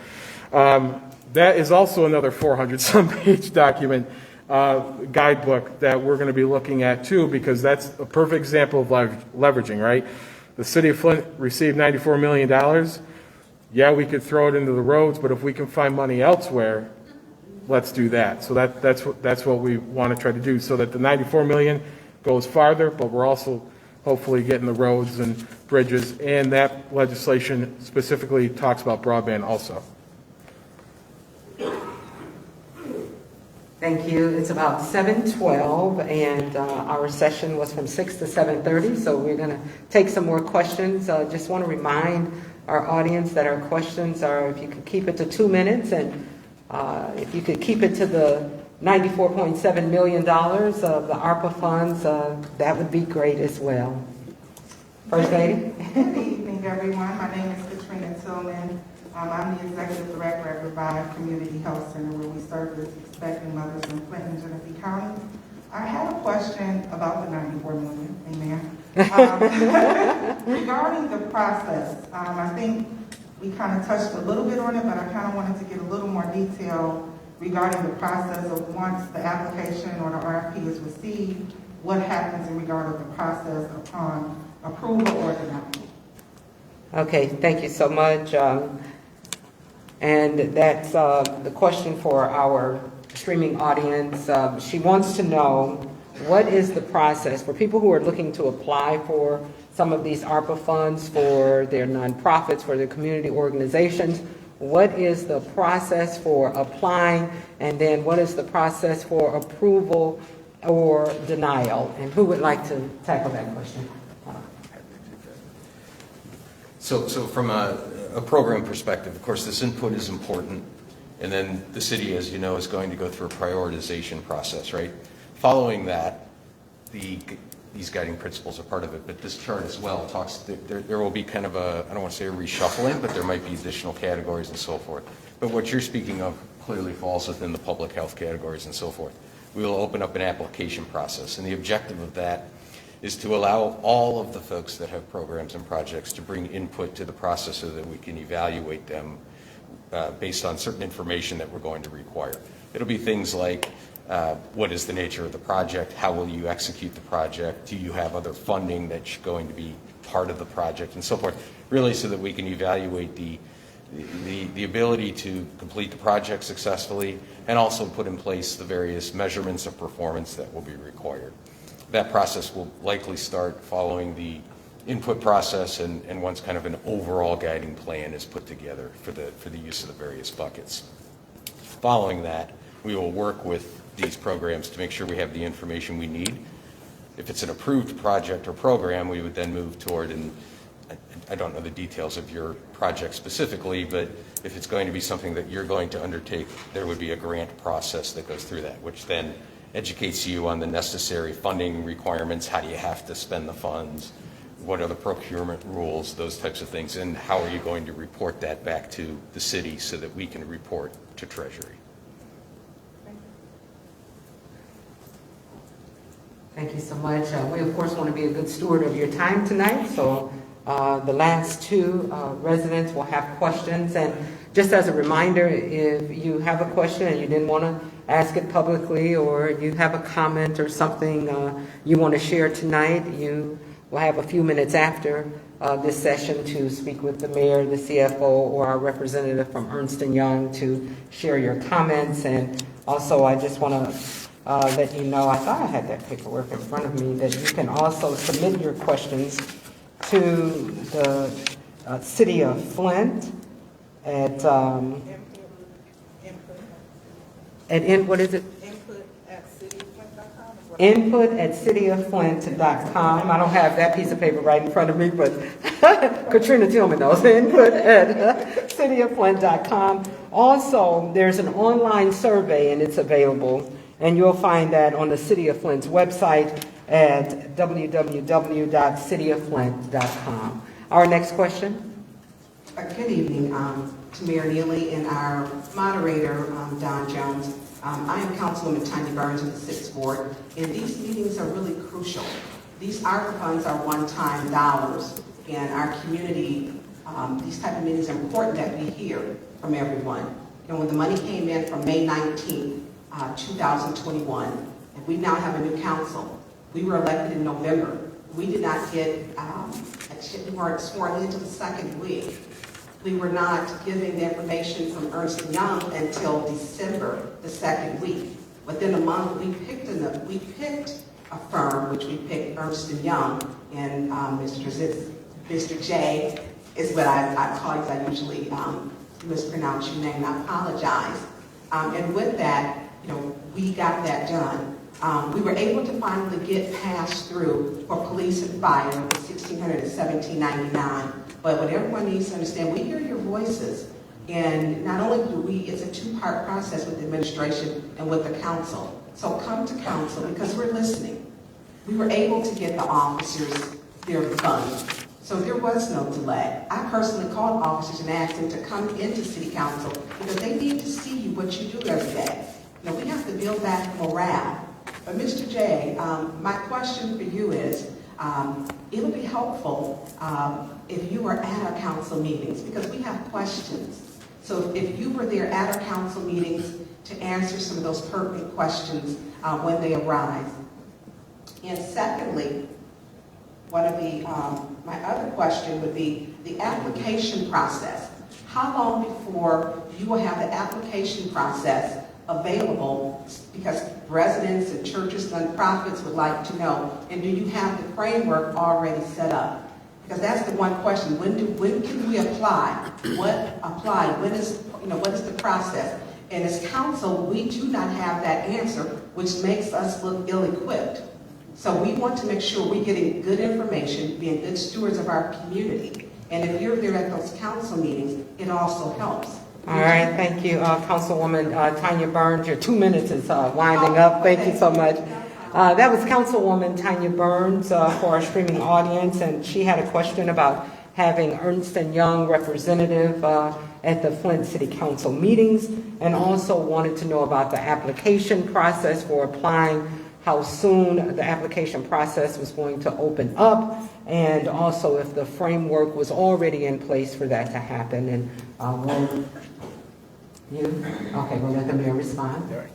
That is also another 400-some page document, guidebook that we're going to be looking at too, because that's a perfect example of leveraging, right? The City of Flint received $94 million. Yeah, we could throw it into the roads, but if we can find money elsewhere, let's do that. So that's what we want to try to do, so that the $94 million goes farther, but we're also hopefully getting the roads and bridges, and that legislation specifically talks about broadband also.
Thank you. It's about 7:12, and our session was from 6 to 7:30, so we're going to take some more questions. Just want to remind our audience that our questions are, if you could keep it to 2 minutes, and if you could keep it to the $94.7 million of the ARPA funds, that would be great as well. First Lady?
Good evening, everyone. My name is Katrina Tillman. I'm the Executive Director at Revive Community Health Center, where we service expecting mothers in Flint and Genesee County. I had a question about the $94 million, amen. Regarding the process, I think we kind of touched a little bit on it, but I kind of wanted to get a little more detail regarding the process of once the application or the RFP is received, what happens in regard to the process upon approval or denial.
Okay, thank you so much. And that's the question for our streaming audience. She wants to know, what is the process for people who are looking to apply for some of these ARPA funds for their nonprofits, for their community organizations? What is the process for applying, and then what is the process for approval or denial? And who would like to tackle that question?
So from a a program perspective, of course, this input is important, and then the city, as you know, is going to go through a prioritization process, right? Following that, these guiding principles are part of it, but this chart as well talks, there will be kind of a, I don't want to say a reshuffling, but there might be additional categories and so forth. But what you're speaking of clearly falls within the public health categories and so forth. We will open up an application process, and the objective of that is to allow all of the folks that have programs and projects to bring input to the process so that we can evaluate them based on certain information that we're going to require. It'll be things like what is the nature of the project, how will you execute the project, do you have other funding that's going to be part of the project, and so forth, really so that we can evaluate the ability to complete the project successfully and also put in place the various measurements of performance that will be required. That process will likely start following the input process and once kind of an overall guiding plan is put together for the use of the various buckets. Following that, we will work with these programs to make sure we have the information we need. If it's an approved project or program, we would then move toward, and I don't know the details of your project specifically, but if it's going to be something that you're going to undertake, there would be a grant process that goes through that, which then educates you on the necessary funding requirements, how do you have to spend the funds, what are the procurement rules, those types of things, and how are you going to report that back to the city so that we can report to Treasury.
Thank you so much. We, of course, want to be a good steward of your time tonight, so the last two residents will have questions. And just as a reminder, if you have a question and you didn't want to ask it publicly, or you have a comment or something you want to share tonight, you will have a few minutes after this session to speak with the mayor, the CFO, or our representative from Ernst & Young to share your comments. And also, I just want to let you know, I thought I had that paperwork in front of me, that you can also submit your questions to the City of Flint at what is it? Input@cityofflint.com. I don't have that piece of paper right in front of me, but Katrina Tillman knows. Input@cityofflint.com. Also, there's an online survey, and it's available. And you'll find that on the City of Flint's website at www.cityofflint.com. Our next question.
Good evening to Mayor Neely and our moderator, Don Jones. I am Councilwoman Tanya Burns of the 6th Ward, and these meetings are really crucial. These ARPA funds are one-time dollars, and our community, these type of meetings are important that we hear from everyone. You know, when the money came in from May 19th, 2021, and we now have a new council. We were elected in November. We did not get, we weren't sworn into the second week. We were not giving the information from Ernst & Young until December, the second week. Within a month, we picked a firm, which we picked Ernst & Young, and Mr. J is what I call you. I usually mispronounce your name, and I apologize. And with that, you know, we got that done. We were able to finally get passed through for police and fire, the $1,600 and $1,799. But what everyone needs to understand, we hear your voices. And not only do we, it's a two-part process with the administration and with the council. So come to council because we're listening. We were able to get the officers their funds. So there was no delay. I personally called officers and asked them to come into city council because they need to see you, what you do every day. You know, we have to build back morale. But Mr. J, my question for you is, it'll be helpful if you were at our council meetings because we have questions. So if you were there at our council meetings to answer some of those pertinent questions when they arise. And secondly, one of the, my other question would be the application process. How long before you will have the application process available, because residents and churches, nonprofits would like to know, and do you have the framework already set up? Because that's the one question. When can we apply? When is, you know, what is the process? And as council, we do not have that answer, which makes us look ill-equipped. So we want to make sure we're getting good information, being good stewards of our community, And if you're there at those council meetings, it also helps.
All right, thank you, Councilwoman Tanya Burns. Your 2 minutes is winding up. Thank you so much. That was Councilwoman Tanya Burns for our streaming audience, and she had a question about having Ernst & Young representative at the Flint City Council meetings, and also wanted to know about the application process for applying, how soon the application process was going to open up, and also if the framework was already in place for that to happen. And okay, we'll let the mayor respond.
All right.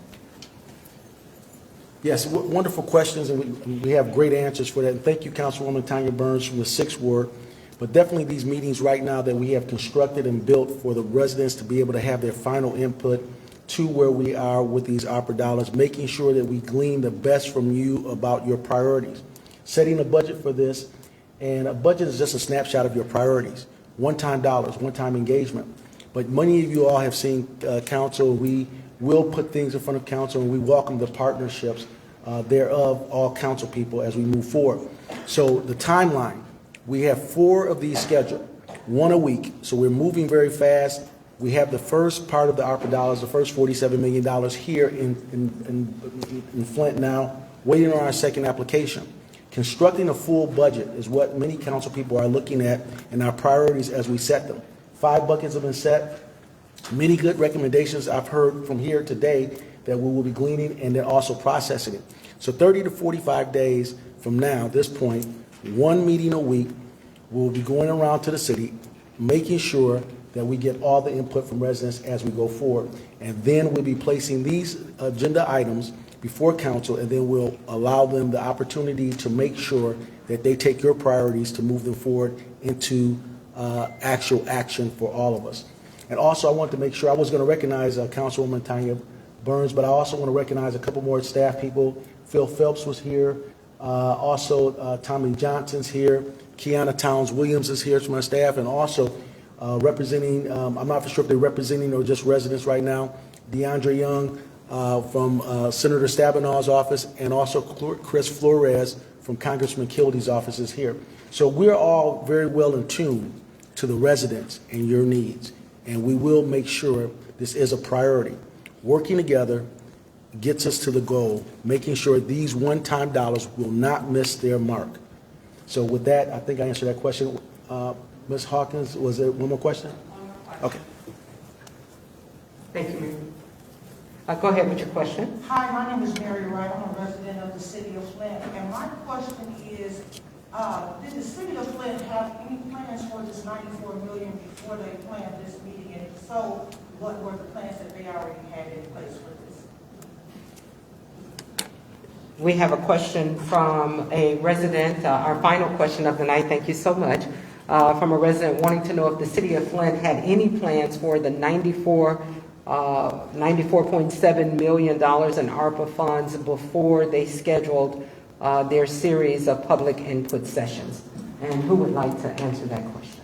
Yes, wonderful questions, and we have great answers for that. And thank you, Councilwoman Tanya Burns from the 6th Ward. But definitely these meetings right now that we have constructed and built for the residents to be able to have their final input to where we are with these ARPA dollars, making sure that we glean the best from you about your priorities. Setting a budget for this, and a budget is just a snapshot of your priorities. One-time dollars, one-time engagement. But many of you all have seen council. We will put things in front of council, and we welcome the partnerships thereof, all council people, as we move forward. So the timeline, we have 4 of these scheduled, 1 a week. So we're moving very fast. We have the first part of the ARPA dollars, the first $47 million here in Flint now, waiting on our second application. Constructing a full budget is what many council people are looking at and our priorities as we set them. 5 buckets have been set. Many good recommendations I've heard from here today that we will be gleaning and then also processing it. So 30 to 45 days from now, this point, 1 meeting a week, we'll be going around to the city, making sure that we get all the input from residents as we go forward. And then we'll be placing these agenda items before council, and then we'll allow them the opportunity to make sure that they take your priorities to move them forward into actual action for all of us. And also, I want to make sure, I was going to recognize Councilwoman Tanya Burns, but I also want to recognize a couple more staff people. Phil Phelps was here. Also, Tommy Johnson's here. Kiana Towns-Williams is here from our staff. And also representing, I'm not for sure if they're representing or just residents right now, DeAndre Young from Senator Stabenow's office, and also Chris Flores from Congressman Kilde's office is here. So we're all very well in tune to the residents and your needs. And we will make sure this is a priority. Working together gets us to the goal, making sure these one-time dollars will not miss their mark. So with that, I think I answered that question. Ms. Hawkins, was there one more question?
One more question.
Okay.
Thank you, Mary. Go ahead with your question.
Hi, my name is Mary Wright. I'm a resident of the City of Flint. And my question is, did the City of Flint have any plans for this $94 million before they planned this meeting? And if so, what were the plans that they already had in place for this?
We have a question from a resident, our final question of the night, thank you so much, from a resident wanting to know if the City of Flint had any plans for the $94.7 million in ARPA funds before they scheduled their series of public input sessions. And who would like to answer that question?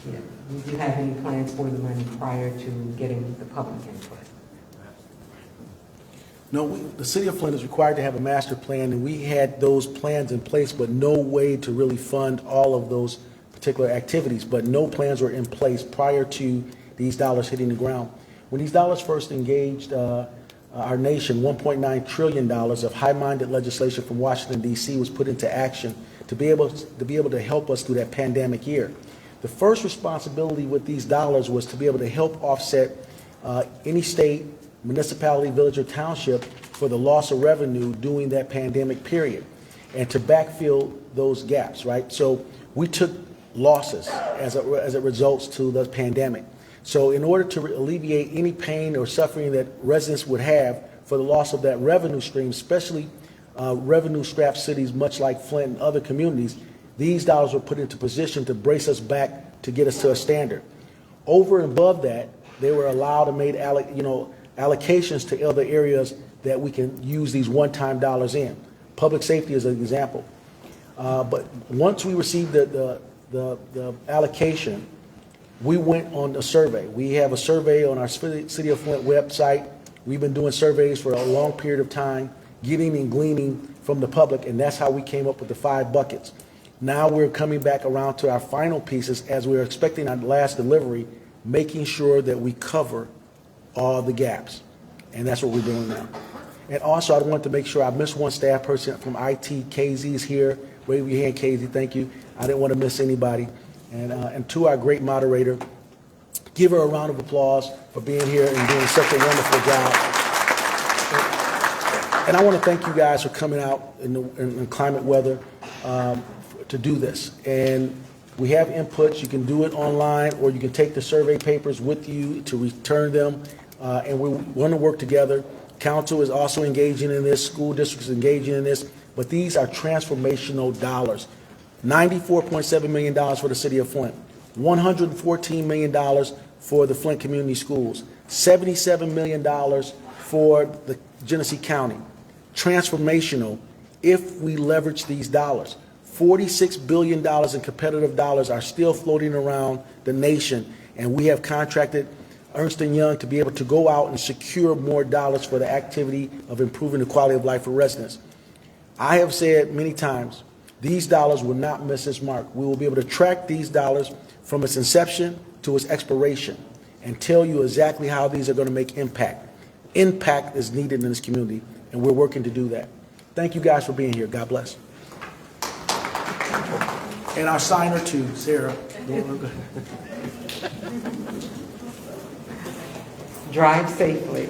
Yeah. Did you have any plans for the money prior to getting the public input?
No, the City of Flint is required to have a master plan, and we had those plans in place, but no way to really fund all of those particular activities. But no plans were in place prior to these dollars hitting the ground. When these dollars first engaged our nation, $1.9 trillion of high-minded legislation from Washington, D.C. was put into action to be able to help us through that pandemic year. The first responsibility with these dollars was to be able to help offset any state, municipality, village, or township for the loss of revenue during that pandemic period, and to backfill those gaps, right? So we took losses as it results to the pandemic. So in order to alleviate any pain or suffering that residents would have for the loss of that revenue stream, especially revenue-strapped cities much like Flint and other communities, these dollars were put into position to brace us back to get us to a standard. Over and above that, they were allowed and made allocations to other areas that we can use these one-time dollars in. Public safety is an example. But once we received the allocation, we went on a survey. We have a survey on our City of Flint website. We've been doing surveys for a long period of time, getting and gleaning from the public, and that's how we came up with the 5 buckets. Now we're coming back around to our final pieces as we're expecting our last delivery, making sure that we cover all the gaps. And that's what we're doing now. And also, I want to make sure I missed one staff person from IT. KZ is here. Wave your hand, KZ. Thank you. I didn't want to miss anybody. And to our great moderator, give her a round of applause for being here and doing such a wonderful job. And I want to thank you guys for coming out in climate weather to do this. And we have inputs. You can do it online, or you can take the survey papers with you to return them. And we want to work together. Council is also engaging in this. School districts engaging in this. But these are transformational dollars. $94.7 million for the City of Flint. $114 million for the Flint Community Schools. $77 million for the Genesee County. Transformational if we leverage these dollars. $46 billion in competitive dollars are still floating around the nation, and we have contracted Ernst & Young to be able to go out and secure more dollars for the activity of improving the quality of life for residents. I have said many times, these dollars will not miss its mark. We will be able to track these dollars from its inception to its expiration and tell you exactly how these are going to make impact. Impact is needed in this community, and we're working to do that. Thank you guys for being here. God bless. And our signer too, Sarah.
Drive safely.